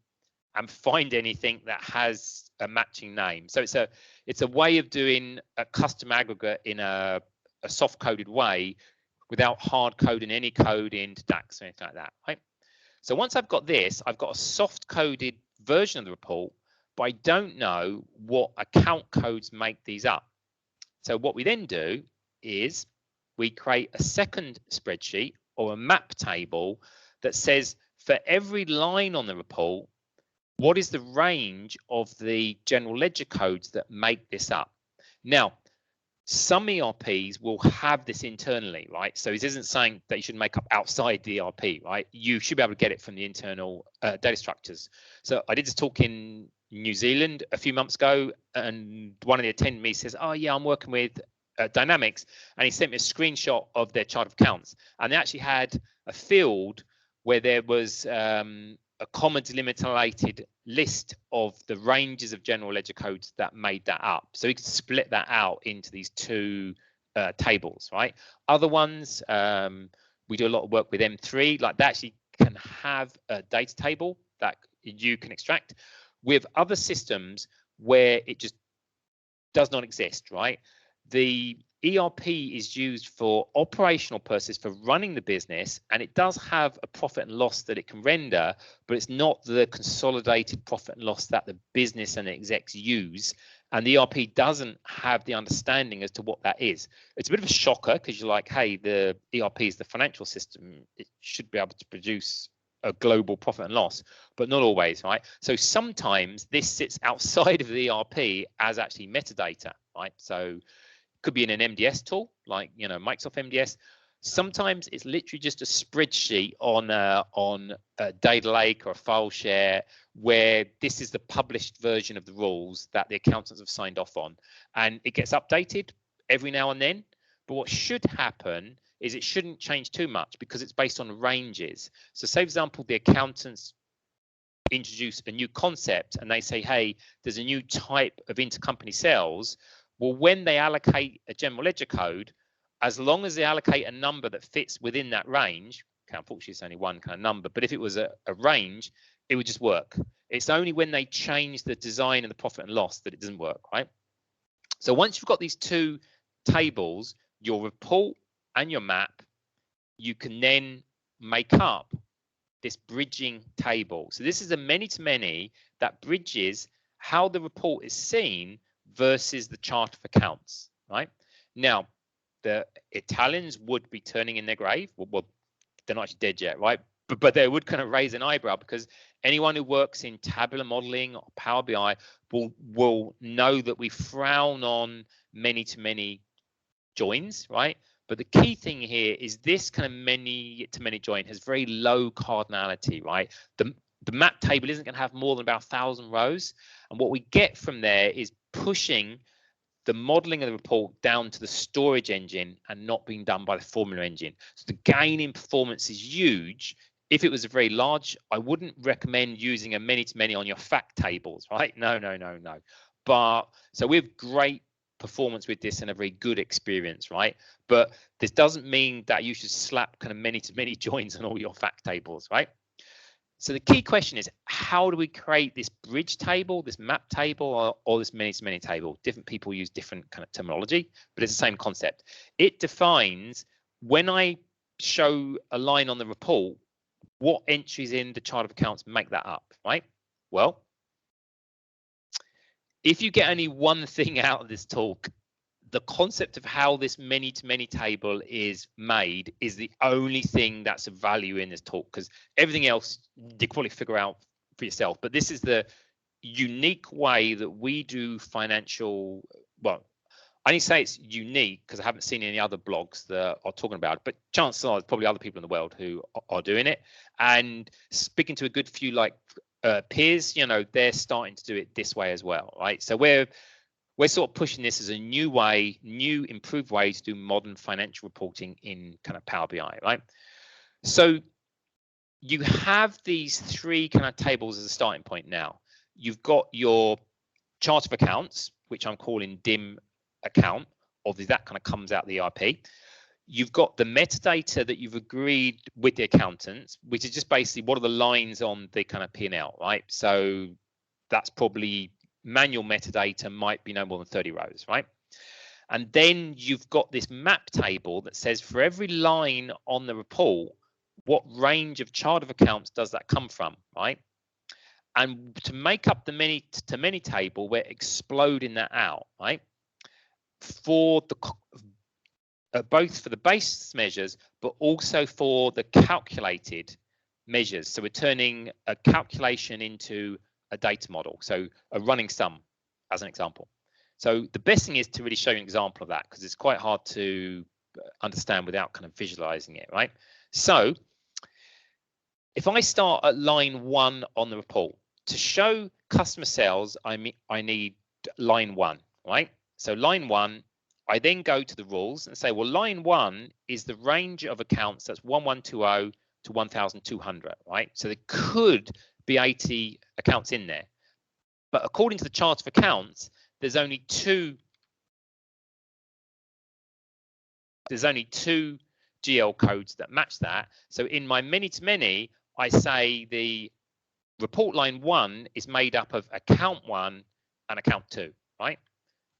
and find anything that has a matching name. So it's a way of doing a custom aggregate in a soft coded way without hard coding any code into DAX or anything like that, right? So once I've got this, I've got a soft coded version of the report, but I don't know what account codes make these up. So what we then do is we create a second spreadsheet or a map table that says for every line on the report, what is the range of the general ledger codes that make this up? Now, some ERPs will have this internally, right? So this isn't saying that you should make up outside the ERP, right? You should be able to get it from the internal data structures. So I did this talk in New Zealand a few months ago, and one of the attendees says, oh yeah, I'm working with Dynamics, and he sent me a screenshot of their chart of accounts, and they actually had a field where there was a comma delimited list of the ranges of general ledger codes that made that up. So you could split that out into these two tables, right? Other ones, we do a lot of work with M3, like they actually can have a data table that you can extract, with other systems where it just does not exist, right? The ERP is used for operational purposes for running the business, and it does have a profit and loss that it can render, but it's not the consolidated profit and loss that the business and the execs use. And the ERP doesn't have the understanding as to what that is. It's a bit of a shocker because you're like, hey, the ERP is the financial system. It should be able to produce a global profit and loss, but not always, right? So sometimes this sits outside of the ERP as actually metadata, right? So could be in an MDS tool like, you know, Microsoft MDS. Sometimes it's literally just a spreadsheet on a data lake or a file share where this is the published version of the rules that the accountants have signed off on, and it gets updated every now and then. But what should happen is it shouldn't change too much because it's based on ranges. So say, for example, the accountants introduce a new concept and they say, hey, there's a new type of intercompany sales. Well, when they allocate a general ledger code, as long as they allocate a number that fits within that range, unfortunately it's only one kind of number, but if it was a range, it would just work. It's only when they change the design and the profit and loss that it doesn't work, right? So once you've got these two tables, your report and your map, you can then make up this bridging table. So this is a many-to-many that bridges how the report is seen versus the chart of accounts, right? Now, the Italians would be turning in their grave. Well, they're not actually dead yet, right? But they would kind of raise an eyebrow because anyone who works in tabular modeling or Power BI will know that we frown on many-to-many joins, right? But the key thing here is this kind of many-to-many join has very low cardinality, right? The map table isn't going to have more than about 1,000 rows. And what we get from there is pushing the modeling of the report down to the storage engine and not being done by the formula engine. So the gain in performance is huge. If it was a very large, I wouldn't recommend using a many-to-many on your fact tables, right? No. But so we have great performance with this and a very good experience, right? But this doesn't mean that you should slap kind of many-to-many joins on all your fact tables, right? So the key question is, how do we create this bridge table, this map table, or this many-to-many table? Different people use different kind of terminology, but it's the same concept. It defines, when I show a line on the report, what entries in the chart of accounts make that up, right? Well, if you get only one thing out of this talk, the concept of how this many-to-many table is made is the only thing that's of value in this talk, because everything else you can probably figure out for yourself. But this is the unique way that we do financial, well, I only say it's unique because I haven't seen any other blogs that are talking about it, but chances are there's probably other people in the world who are doing it. And speaking to a good few like peers, you know, they're starting to do it this way as well, right? So we're sort of pushing this as a new way, new improved way to do modern financial reporting in kind of Power BI, right? So you have these three kind of tables as a starting point now. You've got your chart of accounts, which I'm calling DIM account. Obviously, that kind of comes out the ERP. You've got the metadata that you've agreed with the accountants, which is just basically what are the lines on the kind of P&L, right? So that's probably manual metadata, might be no more than 30 rows, right? And then you've got this map table that says for every line on the report, what range of chart of accounts does that come from, right? And to make up the many-to-many table, we're exploding that out, right? For the both for the base measures, but also for the calculated measures. So we're turning a calculation into a data model, so a running sum as an example. So the best thing is to really show you an example of that, because it's quite hard to understand without kind of visualizing it, right? So if I start at line 1 on the report, to show customer sales, I need line 1, right? So line 1, I then go to the rules and say, well, line 1 is the range of accounts that's 1120 to 1200, right? So there could be 80 accounts in there, but according to the chart of accounts, there's only two GL codes that match that. So in my many-to-many, I say the report line 1 is made up of account 1 and account 2, right?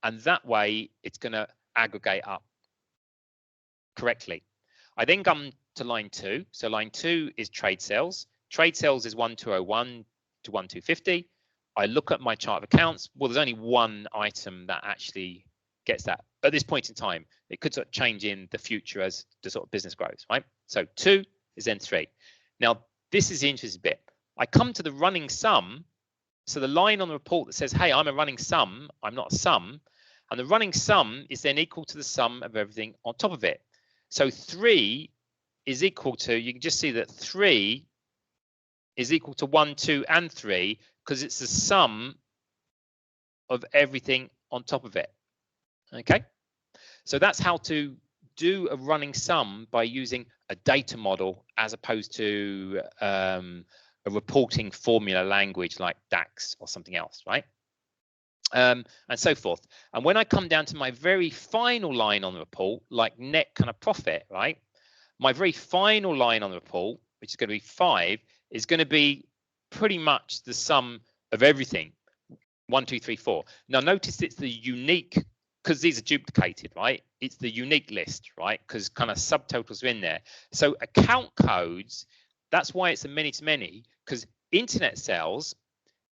And that way it's going to aggregate up correctly. I then come to line 2. So line 2 is trade sales. Trade sales is 1201 to 1250. I look at my chart of accounts. Well, there's only one item that actually gets that at this point in time. It could sort of change in the future as the sort of business grows, right? So 2 is then 3. Now, this is the interesting bit. I come to the running sum. So the line on the report that says, hey, I'm a running sum, I'm not a sum. And the running sum is then equal to the sum of everything on top of it. So 3 is equal to, you can just see that 3 is equal to 1, 2, and 3 because it's the sum of everything on top of it. Okay, so that's how to do a running sum by using a data model as opposed to a reporting formula language like DAX or something else, right? And so forth. And when I come down to my very final line on the report, like net kind of profit, right? My very final line on the report, which is going to be 5, is going to be pretty much the sum of everything. 1, 2, 3, 4. Now notice it's the unique, because these are duplicated, right? It's the unique list, right? Because kind of subtotals are in there. So account codes, that's why it's a many-to-many, because internet sales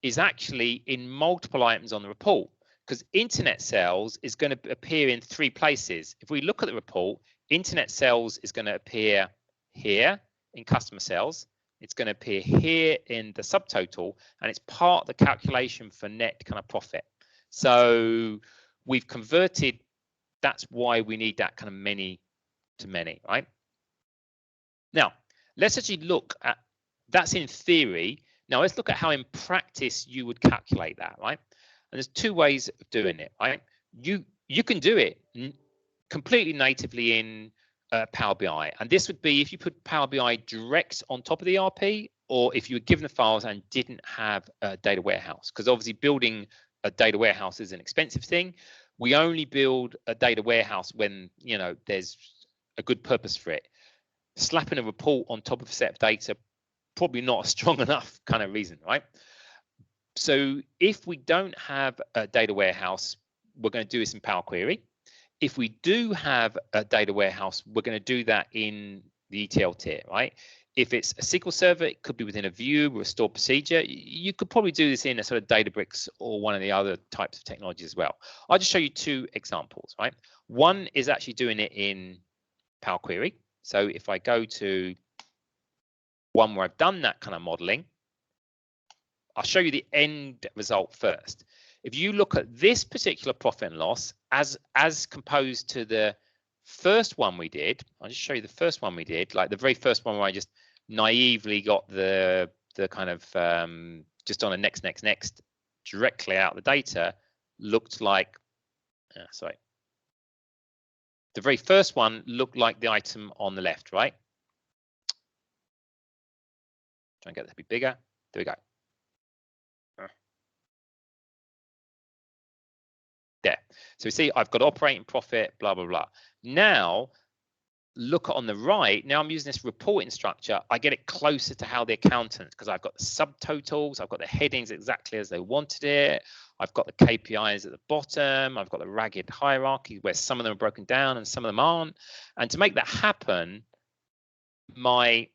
is actually in multiple items on the report, because internet sales is going to appear in 3 places. If we look at the report, internet sales is going to appear here in customer sales. It's going to appear here in the subtotal, and it's part of the calculation for net kind of profit. So we've converted, that's why we need that kind of many to many, right? Now, let's actually look at, that's in theory. Now let's look at how in practice you would calculate that, right? And there's 2 ways of doing it, right? You can do it completely natively in Power BI, and this would be if you put Power BI direct on top of the ERP, or if you were given the files and didn't have a data warehouse, because obviously building a data warehouse is an expensive thing. We only build a data warehouse when, you know, there's a good purpose for it. Slapping a report on top of a set of data, probably not a strong enough kind of reason, right? So if we don't have a data warehouse, we're going to do this in Power Query. If we do have a data warehouse, we're going to do that in the ETL tier, right? If it's a SQL Server, it could be within a view or a stored procedure. You could probably do this in a sort of Databricks or one of the other types of technologies as well. I'll just show you 2 examples, right? One is actually doing it in Power Query. So if I go to one where I've done that kind of modeling, I'll show you the end result first. If you look at this particular profit and loss as composed to the first one we did, I'll just show you the first one we did, like the very first one where I just naively got the kind of just on a next directly out the data, looked like, sorry. The very first one looked like the item on the left, right? Try and get that to be bigger. There we go. There. So we see I've got operating profit, blah, blah, blah. Now, look on the right. Now I'm using this reporting structure. I get it closer to how the accountants, because I've got the subtotals, I've got the headings exactly as they wanted it. I've got the KPIs at the bottom. I've got the ragged hierarchy where some of them are broken down and some of them aren't. And to make that happen, here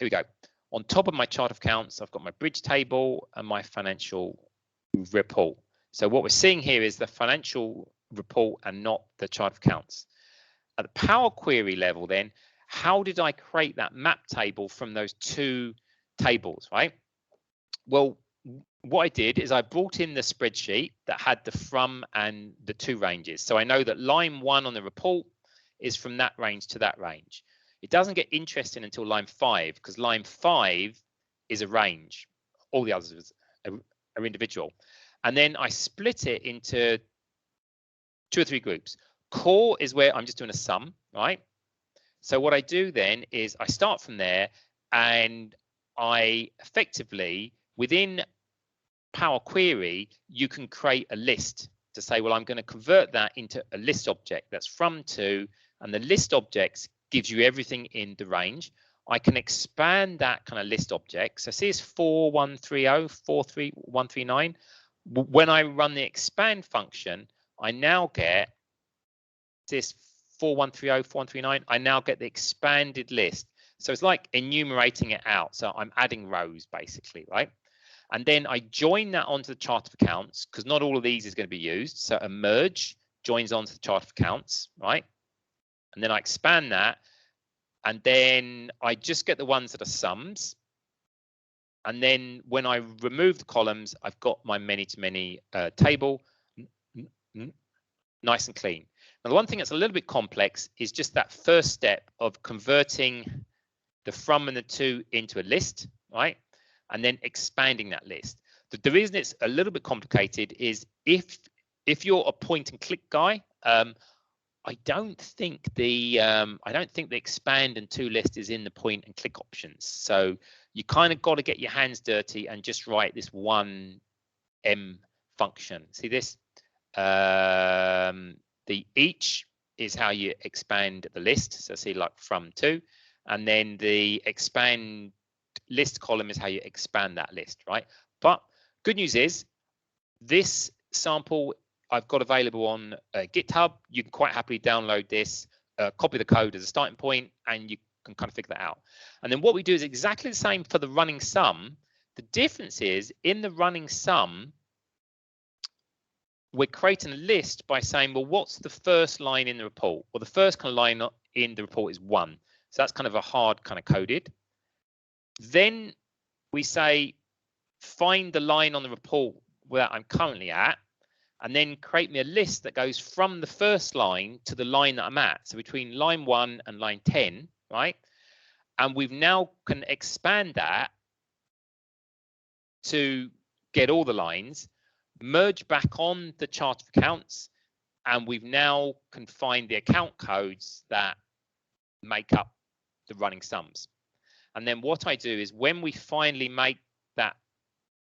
we go. On top of my chart of accounts, I've got my bridge table and my financial report. So what we're seeing here is the financial report and not the chart of accounts. At the Power Query level then, how did I create that map table from those 2 tables, right? Well, what I did is I brought in the spreadsheet that had the from and the to ranges. So I know that line 1 on the report is from that range to that range. It doesn't get interesting until line 5, because line 5 is a range. All the others are individual. And then I split it into 2 or 3 groups. Core is where I'm just doing a sum, right? So what I do then is I start from there, and I effectively, within Power Query, you can create a list to say, well, I'm going to convert that into a list object that's from to, and the list objects gives you everything in the range. I can expand that kind of list object. So see, it's 4130, 43139. When I run the expand function, I now get this 4130, 4139. I now get the expanded list. So it's like enumerating it out. So I'm adding rows basically, right? And then I join that onto the chart of accounts, because not all of these is going to be used. So a merge joins onto the chart of accounts, right? And then I expand that. And then I just get the ones that are sums. And then when I remove the columns, I've got my many-to-many table, nice and clean. Now, the one thing that's a little bit complex is just that first step of converting the from and the to into a list, right? And then expanding that list. The reason it's a little bit complicated is if you're a point and click guy, I don't think the expand and to list is in the point and click options. So you kind of got to get your hands dirty and just write this one M function. See this? The each is how you expand the list. So see, like from to, and then the expand list column is how you expand that list, right? But good news is this sample I've got available on GitHub. You can quite happily download this, copy the code as a starting point, and you can kind of figure that out. And then what we do is exactly the same for the running sum. The difference is in the running sum, we're creating a list by saying, well, what's the first line in the report? Well, the first kind of line in the report is 1. So that's kind of a hard kind of coded. Then we say, find the line on the report where I'm currently at, and then create me a list that goes from the first line to the line that I'm at. So between line 1 and line 10, right? And we've now can expand that to get all the lines, merge back on the chart of accounts, and we've now can find the account codes that make up the running sums. And then what I do is when we finally make that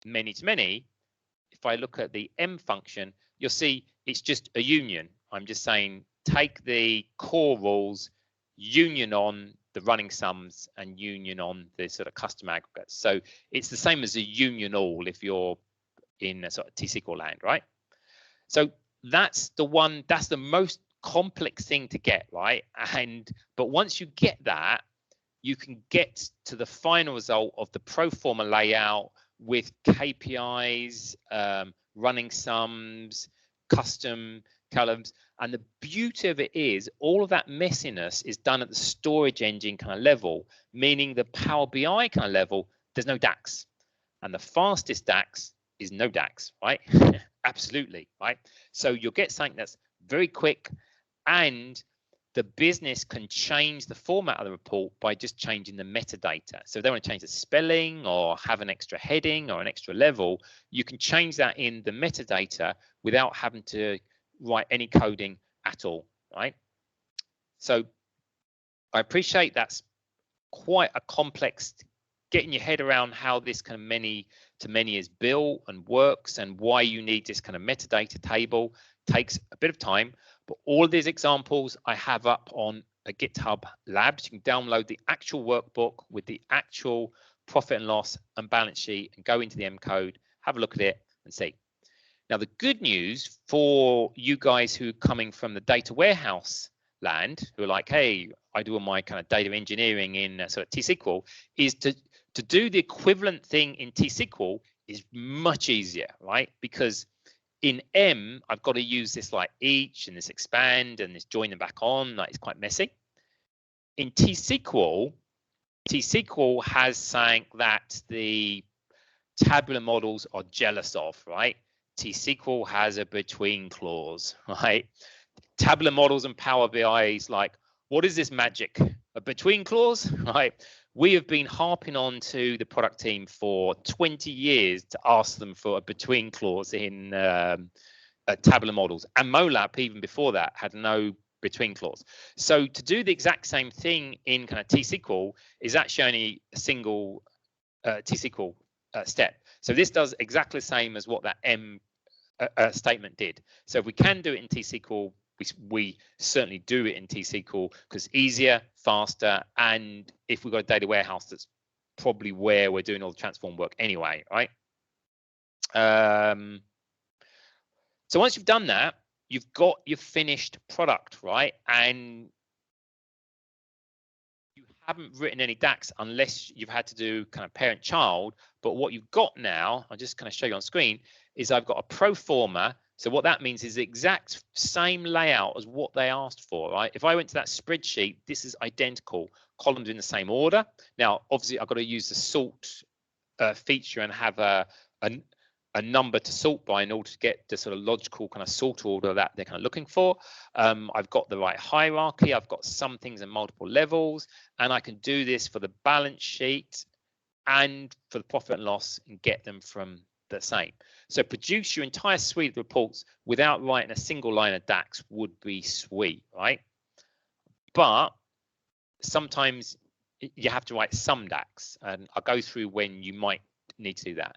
many-to-many, if I look at the M function, you'll see it's just a union. I'm just saying take the core rules, union on the running sums, and union on the sort of custom aggregates. So it's the same as a union all if you're in a sort of T-SQL land, right? So that's the most complex thing to get, right? But once you get that, you can get to the final result of the pro forma layout with KPIs, running sums, custom columns. And the beauty of it is all of that messiness is done at the storage engine kind of level, meaning the Power BI kind of level, there's no DAX. And the fastest DAX is no DAX, right? Absolutely, right? So you'll get something that's very quick, and the business can change the format of the report by just changing the metadata. So if they want to change the spelling or have an extra heading or an extra level, you can change that in the metadata without having to write any coding at all, right? So I appreciate that's quite a complex, getting your head around how this kind of many-to-many is built and works, and why you need this kind of metadata table takes a bit of time. But all of these examples I have up on a GitHub Labs. You can download the actual workbook with the actual profit and loss and balance sheet and go into the M code, have a look at it and see. Now, the good news for you guys who are coming from the data warehouse land, who are like, hey, I do all my kind of data engineering in sort of T-SQL, is to do the equivalent thing in T-SQL is much easier, right? Because in M, I've got to use this like each and this expand and this join them back on. Like, it's quite messy. In T-SQL has something that the tabular models are jealous of, right? T-SQL has a between clause, right? Tabular models and Power BI is like, what is this magic? A between clause, right? We have been harping on to the product team for 20 years to ask them for a between clause in tabular models. And MOLAP, even before that, had no between clause. So to do the exact same thing in kind of T-SQL is actually only a single T-SQL step. So this does exactly the same as what that M statement did. So if we can do it in T-SQL, we certainly do it in T-SQL because it's easier, faster, and if we've got a data warehouse, that's probably where we're doing all the transform work anyway, right? So once you've done that, you've got your finished product, right? And you haven't written any DAX unless you've had to do kind of parent-child. But what you've got now, I'll just kind of show you on screen, is I've got a pro forma. So what that means is the exact same layout as what they asked for, right? If I went to that spreadsheet, this is identical. Columns in the same order. Now, obviously, I've got to use the sort feature and have a number to sort by in order to get the sort of logical kind of sort order that they're kind of looking for. I've got the right hierarchy. I've got some things in multiple levels, and I can do this for the balance sheet and for the profit and loss and get them from the same. So produce your entire suite of reports without writing a single line of DAX would be sweet, right? But sometimes you have to write some DAX, and I'll go through when you might need to do that.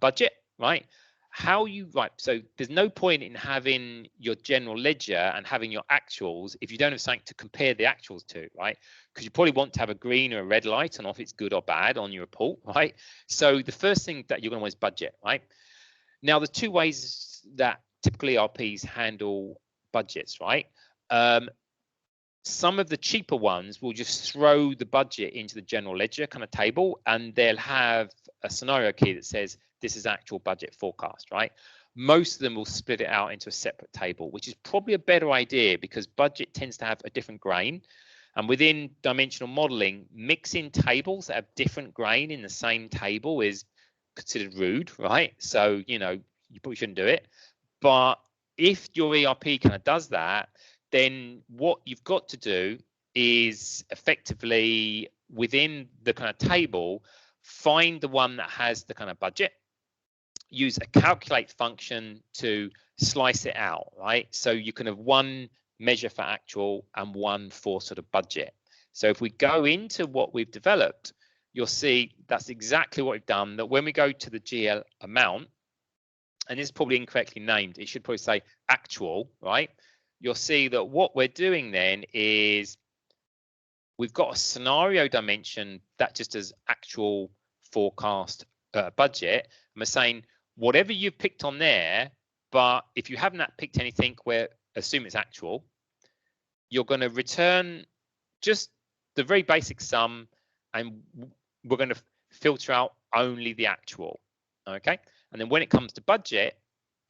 Budget, right? How you write, so there's no point in having your general ledger and having your actuals if you don't have something to compare the actuals to, right? Because you probably want to have a green or a red light on if it's good or bad on your report, right? So the first thing that you're going to want is budget, right? Now, there's two ways that typically ERPs handle budgets, right? Some of the cheaper ones will just throw the budget into the general ledger kind of table, and they'll have a scenario key that says this is actual budget forecast, right? Most of them will split it out into a separate table, which is probably a better idea because budget tends to have a different grain. And within dimensional modeling, mixing tables that have different grain in the same table is considered rude, right? So, you know, you probably shouldn't do it. But if your ERP kind of does that, then what you've got to do is effectively within the kind of table, find the one that has the kind of budget, use a calculate function to slice it out, right? So you can have one measure for actual and one for sort of budget. So if we go into what we've developed, you'll see that's exactly what we've done, that when we go to the GL amount, and it's probably incorrectly named, it should probably say actual, right? You'll see that what we're doing then is we've got a scenario dimension that just as actual forecast budget. And we're saying whatever you've picked on there, but if you haven't picked anything where assume it's actual, you're going to return just the very basic sum, and we're going to filter out only the actual. Okay. And then when it comes to budget,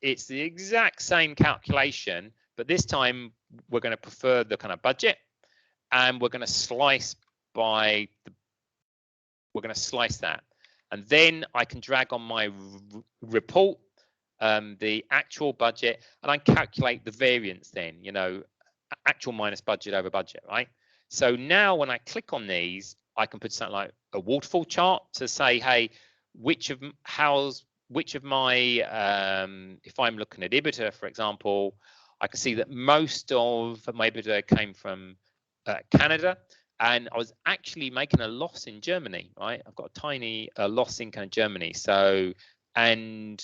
it's the exact same calculation, but this time we're going to prefer the kind of budget, and we're going to slice by we're going to slice that, and then I can drag on my report the actual budget, and I calculate the variance. Then, you know, actual minus budget over budget, right? So now when I click on these, I can put something like a waterfall chart to say, hey, which of my if I'm looking at EDBITA, for example, I can see that most of my EDBITA came from Canada, and I was actually making a loss in Germany, right? I've got a tiny loss in kind of Germany. So, and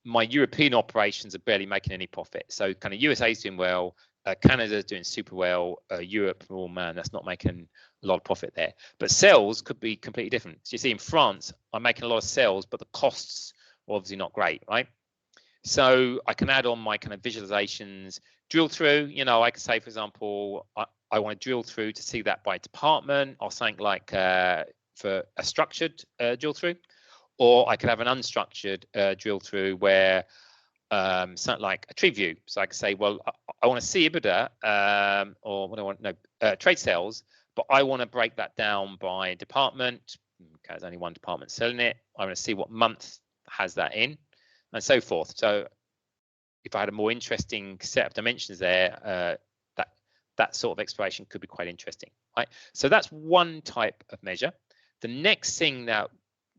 my European operations are barely making any profit. So kind of USA is doing well, Canada is doing super well, Europe, oh man, that's not making a lot of profit there. But sales could be completely different. So you see in France, I'm making a lot of sales, but the costs are obviously not great, right? So I can add on my kind of visualizations, drill through, you know, I could say, for example, I want to drill through to see that by department, or something like for a structured drill through, or I could have an unstructured drill through where something like a tree view. So I could say, well, I want to see EDBITA, or what do I want? No, trade sales, but I want to break that down by department. Okay, there's only one department selling it. I want to see what month has that in, and so forth. So if I had a more interesting set of dimensions there, that sort of exploration could be quite interesting, right? So that's one type of measure. The next thing that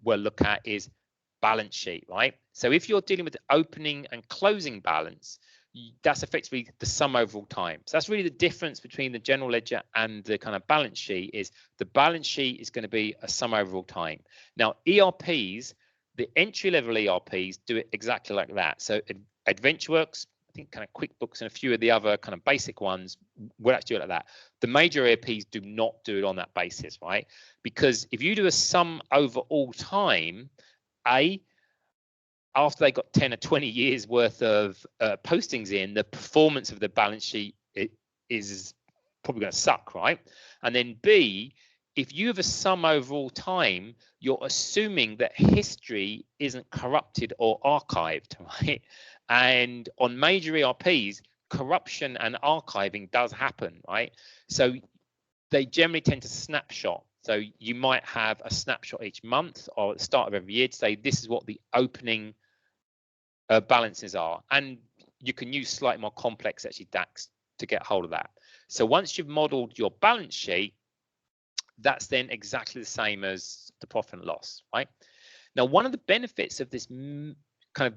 we'll look at is balance sheet, right? So if you're dealing with the opening and closing balance, that's effectively the sum over all time. So that's really the difference between the general ledger and the kind of balance sheet, is the balance sheet is going to be a sum over all time. Now, ERPs, the entry-level ERPs do it exactly like that. So AdventureWorks, think kind of QuickBooks and a few of the other kind of basic ones will actually do it like that. The major ERPs do not do it on that basis, right? Because if you do a sum over all time, after they got 10 or 20 years worth of postings in, the performance of the balance sheet is probably going to suck, right? And then B, if you have a sum over all time, you're assuming that history isn't corrupted or archived, right? And on major ERPs, corruption and archiving does happen, right? So they generally tend to snapshot. So you might have a snapshot each month or at the start of every year to say this is what the opening balances are. And you can use slightly more complex actually DAX to get hold of that. So once you've modeled your balance sheet, that's then exactly the same as the profit and loss, right? Now, one of the benefits of this kind of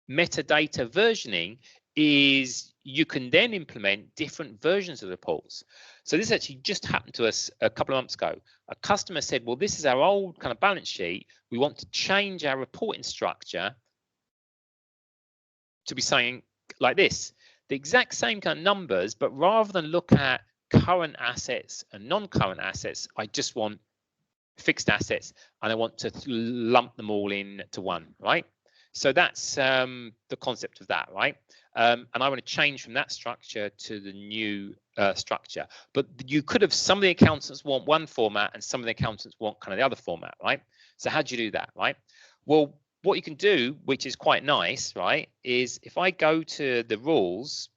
metadata versioning is you can then implement different versions of the reports. So this actually just happened to us a couple of months ago. A customer said, well, this is our old kind of balance sheet. We want to change our reporting structure to be saying like this, the exact same kind of numbers, but rather than look at current assets and non-current assets, I just want fixed assets and I want to lump them all in to one, right? So that's the concept of that, right? And I want to change from that structure to the new structure. But you could have, some of the accountants want one format and some of the accountants want kind of the other format, right? So how do you do that, right? Well, what you can do, which is quite nice, right, is if I go to the rules,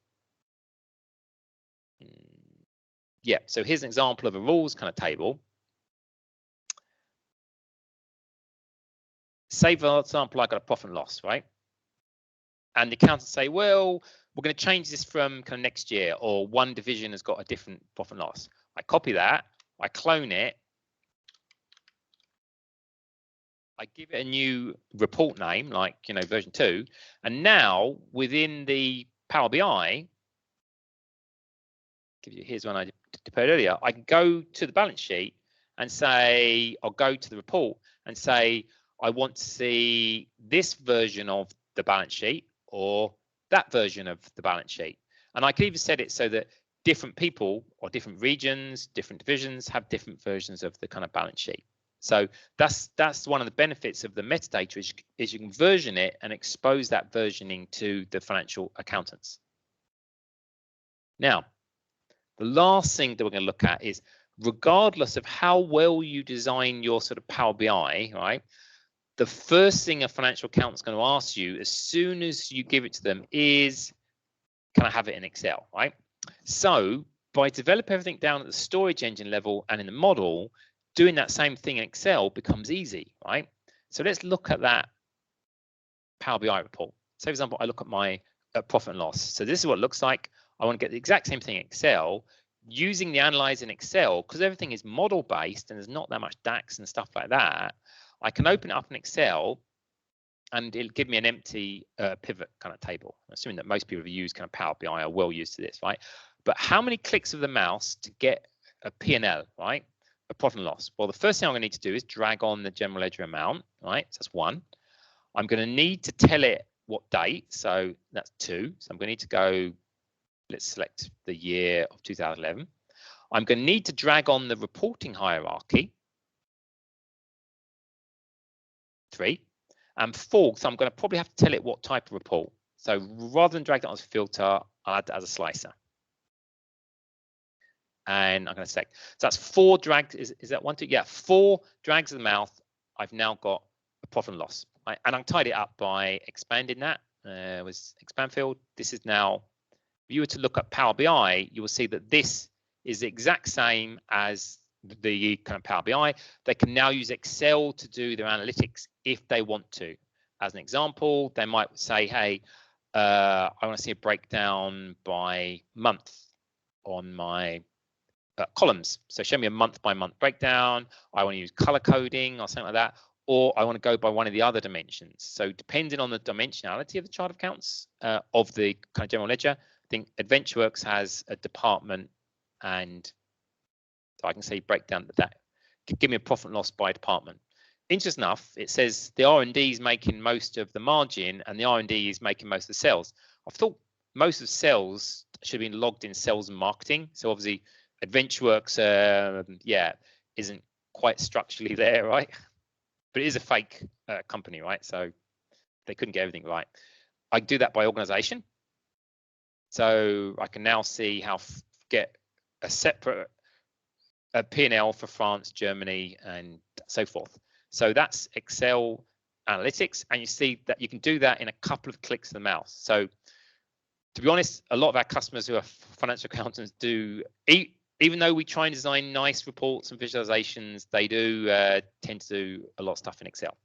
yeah, so here's an example of a rules kind of table. Say, for example, I got a profit and loss, right? And the accountants say, well, we're going to change this from kind of next year, or one division has got a different profit and loss. I copy that, I clone it, I give it a new report name, like, you know, version 2, and now within the Power BI, here's one I prepared earlier, I can go to the balance sheet and say, I'll go to the report and say, I want to see this version of the balance sheet or that version of the balance sheet. And I can even set it so that different people or different regions, different divisions have different versions of the kind of balance sheet. So that's one of the benefits of the metadata is you can version it and expose that versioning to the financial accountants. Now, the last thing that we're going to look at is, regardless of how well you design your sort of Power BI, right? The first thing a financial accountant's going to ask you as soon as you give it to them is, can I have it in Excel, right? So by developing everything down at the storage engine level and in the model, doing that same thing in Excel becomes easy, right? So let's look at that Power BI report. So for example, I look at my profit and loss. So this is what it looks like. I want to get the exact same thing in Excel using the analyze in Excel, because everything is model based and there's not that much DAX and stuff like that. I can open it up in Excel and it'll give me an empty pivot kind of table. Assuming that most people who use kind of Power BI are well used to this, right? But how many clicks of the mouse to get a P&L, right? A profit and loss. Well, the first thing I'm going to need to do is drag on the general ledger amount, right? So that's 1. I'm going to need to tell it what date. So that's 2. So I'm going to need to go, let's select the year of 2011. I'm going to need to drag on the reporting hierarchy. 3. And 4, so I'm going to probably have to tell it what type of report. So rather than drag that as a filter, I'll add that as a slicer. And I'm going to select. So that's 4 drags. Is that 1, 2? Yeah, 4 drags of the mouth. I've now got a profit and loss. Right? And I tied it up by expanding that. Was expand field. This is now, if you were to look at Power BI, you will see that this is the exact same as the kind of Power BI. They can now use Excel to do their analytics if they want to. As an example, they might say, hey, I want to see a breakdown by month on my columns. So show me a month by month breakdown. I want to use color coding or something like that. Or I want to go by one of the other dimensions. So depending on the dimensionality of the chart of accounts of the kind of general ledger, I think AdventureWorks has a department, and so I can say breakdown that give me a profit and loss by department. interesting enough, it says the R&D is making most of the margin and the R&D is making most of the sales. I thought most of the sales should have been logged in sales and marketing. So obviously AdventureWorks, isn't quite structurally there, right? But it is a fake company, right? So they couldn't get everything right. I do that by organization. So I can now see how get a separate P&L for France, Germany, and so forth. So that's Excel Analytics, and you see that you can do that in a couple of clicks of the mouse. So to be honest, a lot of our customers who are financial accountants do, even though we try and design nice reports and visualizations, they do tend to do a lot of stuff in Excel.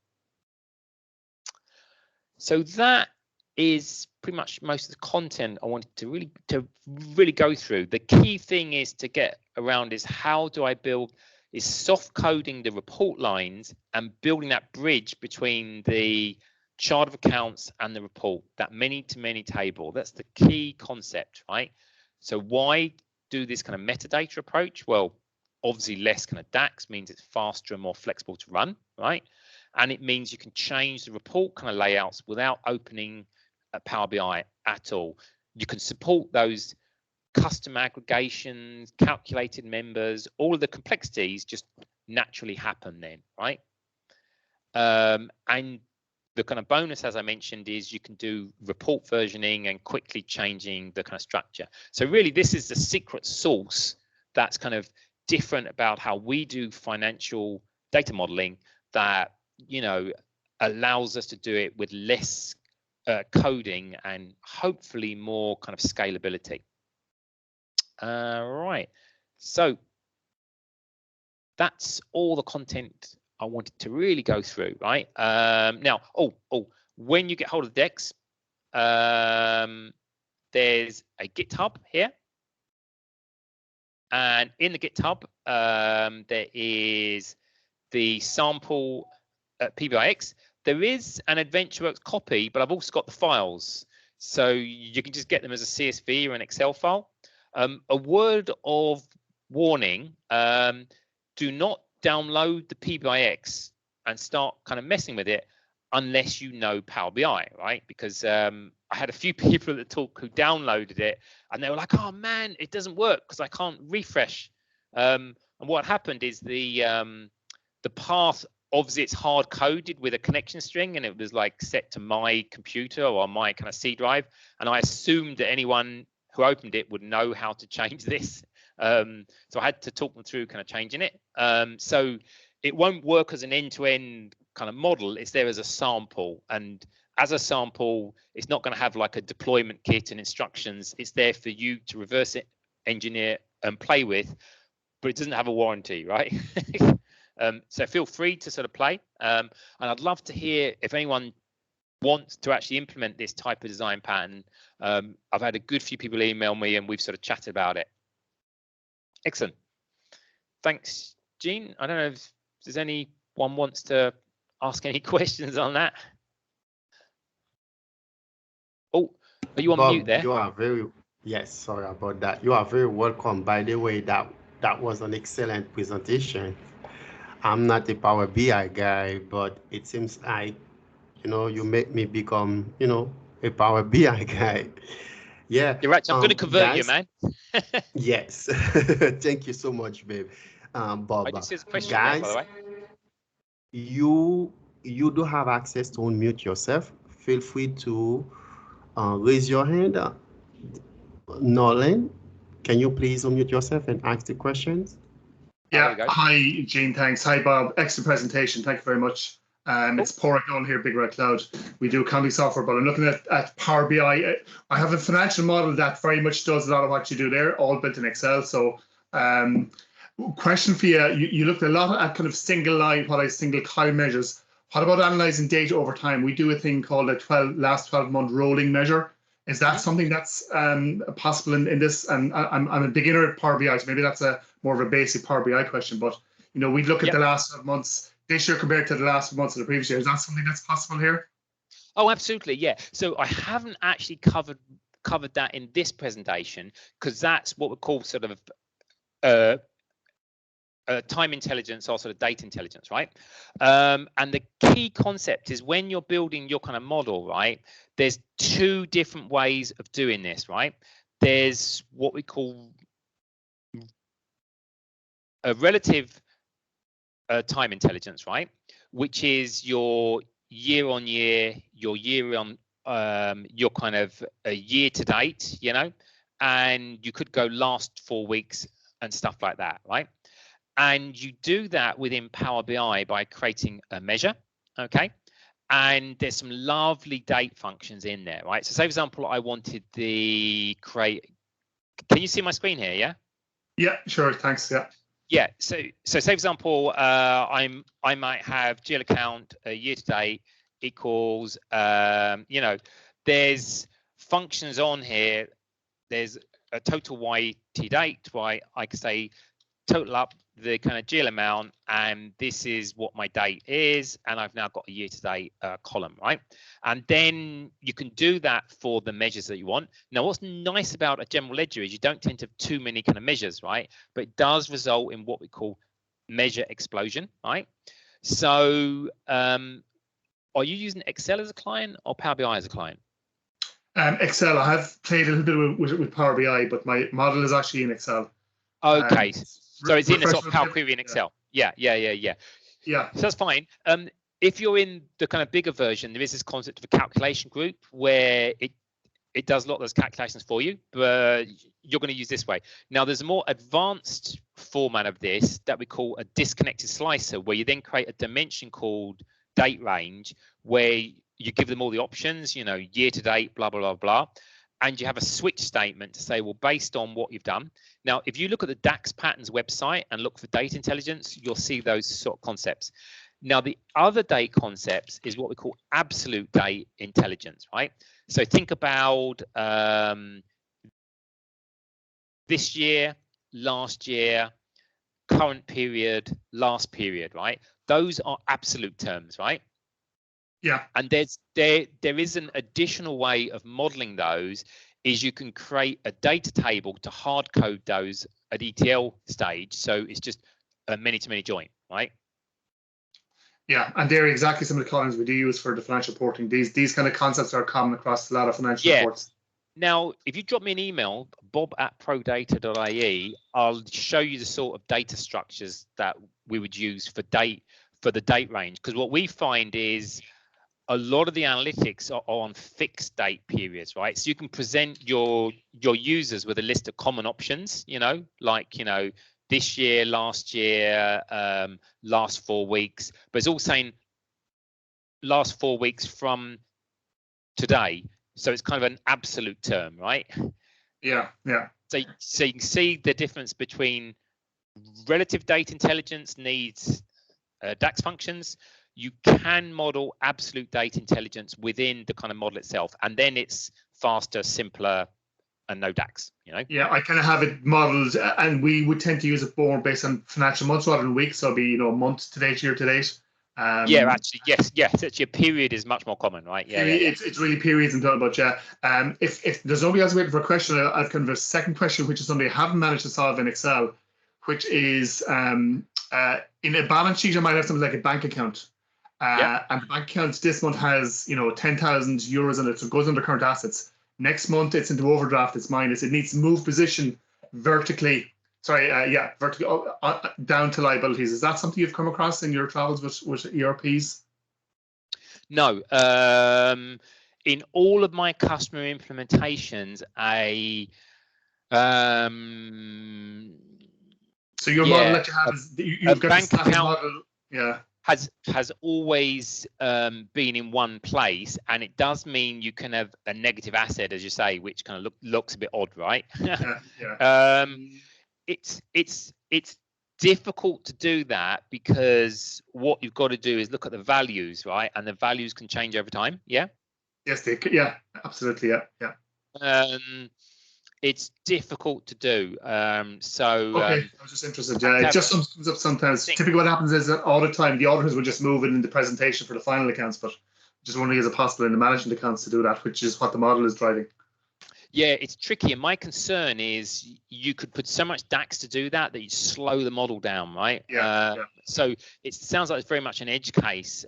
So that is pretty much most of the content I wanted to really go through. The key thing is to get around is how do I build, is soft coding the report lines and building that bridge between the chart of accounts and the report, that many-to-many table. That's the key concept, right? So why do this kind of metadata approach? Well, obviously less kind of DAX means it's faster and more flexible to run, right? And it means you can change the report kind of layouts without opening Power BI at all. You can support those custom aggregations, calculated members, all of the complexities just naturally happen then, right? And the kind of bonus, as I mentioned, is you can do report versioning and quickly changing the kind of structure. So really, this is the secret sauce that's kind of different about how we do financial data modeling that, you know, allows us to do it with less coding and hopefully more kind of scalability. Right, so that's all the content I wanted to really go through, right? Now, when you get hold of the decks, there's a GitHub here. And in the GitHub, there is the sample PBIX. There is an AdventureWorks copy, but I've also got the files. So you can just get them as a CSV or an Excel file. A word of warning, do not download the PBIX and start kind of messing with it unless you know Power BI, right? Because I had a few people at the talk who downloaded it and they were like, oh man, it doesn't work because I can't refresh. And what happened is the path, obviously it's hard coded with a connection string and it was like set to my computer or my kind of C drive. And I assumed that anyone who opened it would know how to change this. So I had to talk them through kind of changing it. So it won't work as an end-to-end kind of model. It's there as a sample, and as a sample, it's not going to have like a deployment kit and instructions. It's there for you to reverse it, engineer and play with, but it doesn't have a warranty, right? So feel free to sort of play. And I'd love to hear if anyone wants to actually implement this type of design pattern. I've had a good few people email me and we've sort of chatted about it. Excellent. Thanks, Gene. I don't know if there's anyone wants to ask any questions on that. Oh, are you on Bob, mute there? You are very, yes, sorry about that. You are very welcome. By the way, that was an excellent presentation. I'm not a Power BI guy, but it seems like, you know, you make me become, you know, a Power BI guy. Yeah. You're right. I'm going to convert you, man. Yes. Thank you so much, babe. Bob, I did see a question guys, there, by the way. You do have access to unmute yourself. Feel free to raise your hand. Nolan, can you please unmute yourself and ask the questions? Yeah. Hi, Gene. Thanks. Hi, Bob. Excellent presentation. Thank you very much. It's Porrick Nolan here, Big Red Cloud. We do accounting software, but I'm looking at Power BI. I have a financial model that very much does a lot of what you do there, all built in Excel. So question for you, you looked a lot at kind of single line, single column measures. What about analyzing data over time? We do a thing called a last 12-month rolling measure. Is that something that's possible in this? And I'm a beginner at Power BI, so maybe that's more of a basic Power BI question. But you know, we look at the last 12 months this year compared to the last months of the previous year. Is that something that's possible here? Oh, absolutely, yeah. So I haven't actually covered that in this presentation because that's what we call sort of time intelligence, also the data intelligence, right? And the key concept is when you're building your kind of model, right? There's two different ways of doing this, right? There's what we call a relative time intelligence, right? Which is your year on year, your year on, your kind of a year to date, you know, and you could go last 4 weeks and stuff like that, right? And you do that within Power BI by creating a measure, okay? And there's some lovely date functions in there, right? So say, for example, I wanted the create. Can you see my screen here? Yeah. Yeah, sure. Thanks. Yeah. Yeah. So say, for example, I might have GL account year to date equals, you know, there's functions on here. There's a total YT date, right? I could say total up the kind of GL amount, and this is what my date is, and I've now got a year-to-date column, right? And then you can do that for the measures that you want. Now, what's nice about a general ledger is you don't tend to have too many kind of measures, right? But it does result in what we call measure explosion, right? So, are you using Excel as a client or Power BI as a client? Excel. I have played a little bit with Power BI, but my model is actually in Excel. Okay. So it's in the sort of Power Query in Excel. Yeah. So that's fine. If you're in the kind of bigger version, there is this concept of a calculation group where it does a lot of those calculations for you, but you're going to use this way. Now, there's a more advanced format of this that we call a disconnected slicer, where you then create a dimension called date range, where you give them all the options, you know, year to date, blah, blah, blah, blah. And you have a switch statement to say, well, based on what you've done. Now, if you look at the DAX Patterns website and look for data intelligence, you'll see those sort of concepts. Now, the other date concepts is what we call absolute date intelligence, right? So think about this year, last year, current period, last period, right? Those are absolute terms, right? Yeah. And there is an additional way of modeling those, is you can create a data table to hard code those at ETL stage. So it's just a many-to-many join, right? Yeah, and they're exactly some of the columns we do use for the financial reporting. These kind of concepts are common across a lot of financial reports. Now, if you drop me an email, bob@prodata.ie, I'll show you the sort of data structures that we would use for the date range. Because what we find is a lot of the analytics are on fixed date periods, right? So you can present your users with a list of common options, you know, like, you know, this year, last year, last 4 weeks, but it's all saying last 4 weeks from today. So it's kind of an absolute term, right? Yeah. So you can see the difference between relative data intelligence needs DAX functions. You can model absolute data intelligence within the kind of model itself, and then it's faster, simpler, and no DAX, you know? Yeah, I kind of have it modeled, and we would tend to use it more based on financial months rather than weeks. So it'll be, you know, month to date, year to date. Yeah, actually, yes. Actually, a period is much more common, right? Yeah. It's really periods and total, but yeah. If there's nobody else waiting for a question, I've kind of a second question, which is something I haven't managed to solve in Excel, which is in a balance sheet, I might have something like a bank account. And the bank account this month has, you know, 10,000 euros in it, so it goes under current assets. Next month it's into overdraft, it's minus. It needs to move position vertically. Vertically down to liabilities. Is that something you've come across in your travels with ERPs? No. In all of my customer implementations, so your model that you have is you've got bank account model, has always been in one place, and it does mean you can have a negative asset, as you say, which kind of looks a bit odd, right? It's difficult to do that because what you've got to do is look at the values, right? And the values can change over time. Yeah. Yes, they could. Yeah, absolutely. Yeah. It's difficult to do. Okay, I was just interested. It just comes up sometimes. Typically, what happens is that all the time the auditors will just move it in the presentation for the final accounts, but just wondering, is it possible in the management accounts to do that, which is what the model is driving? Yeah, it's tricky. And my concern is you could put so much DAX to do that you slow the model down, right? So it sounds like it's very much an edge case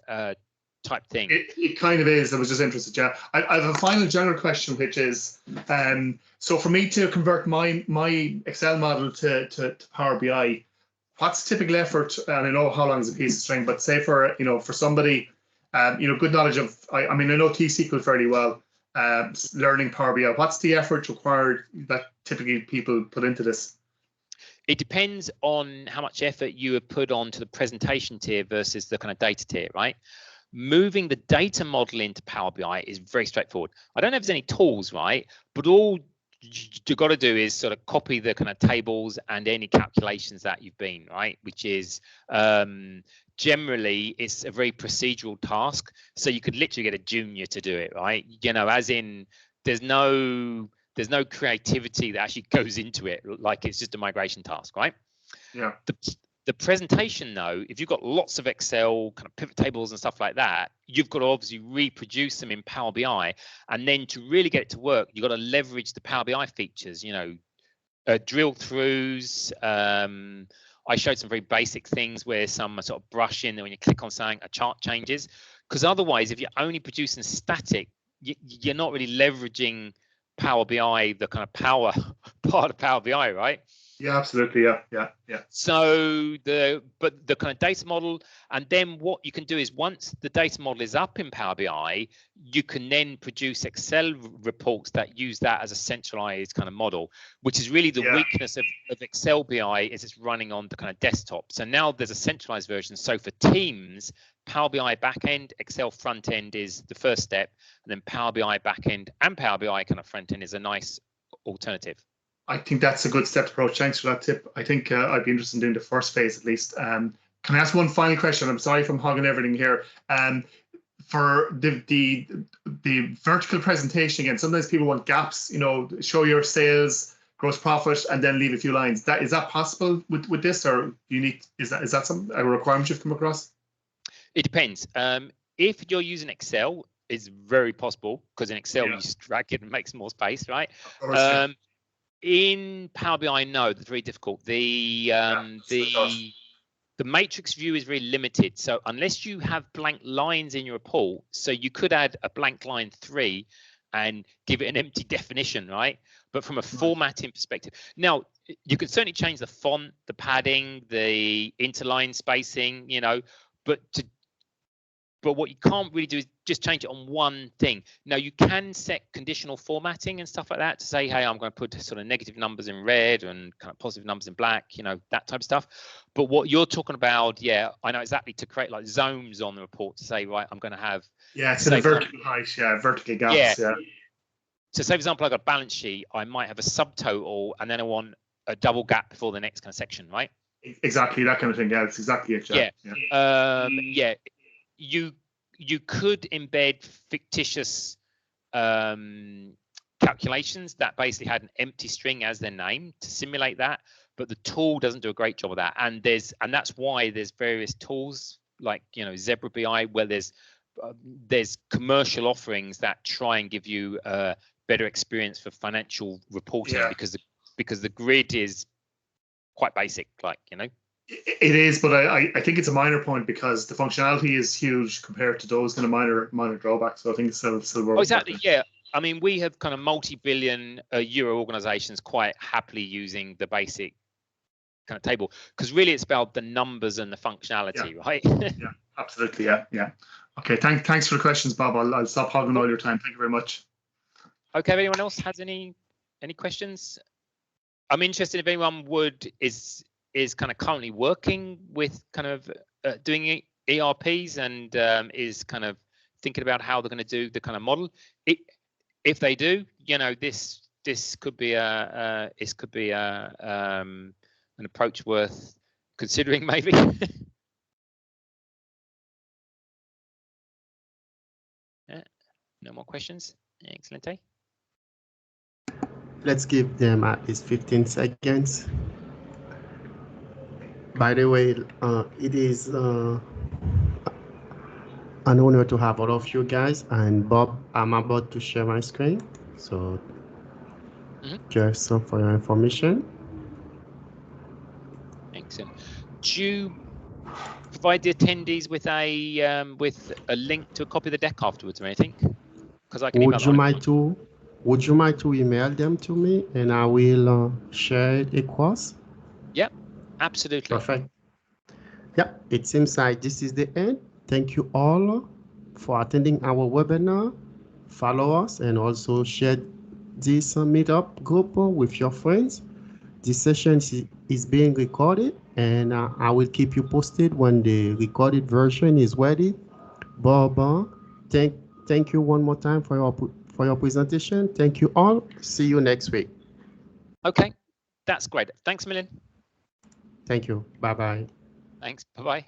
type thing. It kind of is. I was just interested. Yeah, I have a final general question, which is, so for me to convert my Excel model to Power BI, what's the typical effort? And I know how long is a piece of string, but say for for somebody, good knowledge of. I mean, I know T-SQL fairly well. Learning Power BI, what's the effort required that typically people put into this? It depends on how much effort you have put onto the presentation tier versus the kind of data tier, right? Moving the data model into Power BI is very straightforward. I don't know if there's any tools, right? But all you've got to do is sort of copy the kind of tables and any calculations that you've been, right? Which is generally it's a very procedural task. So you could literally get a junior to do it, right? As in there's no creativity that actually goes into it. Like it's just a migration task, right? Yeah. The presentation, though, if you've got lots of Excel kind of pivot tables and stuff like that, you've got to obviously reproduce them in Power BI. And then to really get it to work, you've got to leverage the Power BI features, drill throughs. I showed some very basic things where some sort of brush in, when you click on something, a chart changes. Because otherwise, if you're only producing static, you're not really leveraging Power BI, the kind of power part of Power BI, right? Yeah, absolutely. Yeah. So the kind of data model, and then what you can do is once the data model is up in Power BI, you can then produce Excel reports that use that as a centralized kind of model, which is really the weakness of Excel BI is it's running on the kind of desktop. So now there's a centralized version. So for teams, Power BI backend, Excel front end is the first step, and then Power BI backend and Power BI kind of front end is a nice alternative. I think that's a good step approach. Thanks for that tip. I think I'd be interested in doing the first phase at least. Can I ask one final question? I'm sorry if I'm hogging everything here. For the vertical presentation again, sometimes people want gaps. Show your sales, gross profit, and then leave a few lines. Is that possible with this, or unique? Is that a requirement you've come across? It depends. If you're using Excel, it's very possible because in Excel you just drag it and make some more space, right? In Power BI, no, that's very difficult. The matrix view is very limited. So unless you have blank lines in your report, so you could add a blank line 3 and give it an empty definition, right? But from a formatting perspective, now you could certainly change the font, the padding, the interline spacing, but what you can't really do is just change it on one thing. Now you can set conditional formatting and stuff like that to say, hey, I'm going to put sort of negative numbers in red and kind of positive numbers in black, that type of stuff. But what you're talking about, I know exactly, to create like zones on the report to say, right, I'm going to have. It's in a vertical height, vertical gaps. Yeah. So say, for example, I've got a balance sheet, I might have a subtotal and then I want a double gap before the next kind of section, right? Exactly, that kind of thing. Yeah, that's exactly it. You could embed fictitious calculations that basically had an empty string as their name to simulate that, but the tool doesn't do a great job of that. And that's why there's various tools like Zebra BI where there's commercial offerings that try and give you a better experience for financial reporting because the grid is quite basic, It is, but I think it's a minor point because the functionality is huge compared to those kind of minor drawbacks. So I think it's still worth. Oh, exactly. Yeah. I mean, we have kind of multi-billion euro organizations quite happily using the basic kind of table because really it's about the numbers and the functionality, right? Yeah, absolutely. Yeah. Okay. Thanks for the questions, Bob. I'll stop hogging all your time. Thank you very much. Okay. If anyone else has any questions, I'm interested if anyone is kind of currently working with kind of doing ERPs and is kind of thinking about how they're going to do the kind of model. If they do, this could be an approach worth considering, maybe. No more questions. Excellent. Let's give them at least 15 seconds. By the way, it is an honor to have all of you guys. And Bob, I'm about to share my screen. So Just for your information. Excellent. Do you provide the attendees with a link to a copy of the deck afterwards or anything? Because I can email them. Would you mind to email them to me and I will share it across? Yep, absolutely. Perfect. Yep, it seems like this is the end. Thank you all for attending our webinar. Follow us and also share this meetup group with your friends. This session is being recorded and I will keep you posted when the recorded version is ready. Bob, thank you one more time for your presentation. Thank you all. See you next week. Okay, that's great. Thanks a million. Thank you. Bye-bye. Thanks. Bye-bye.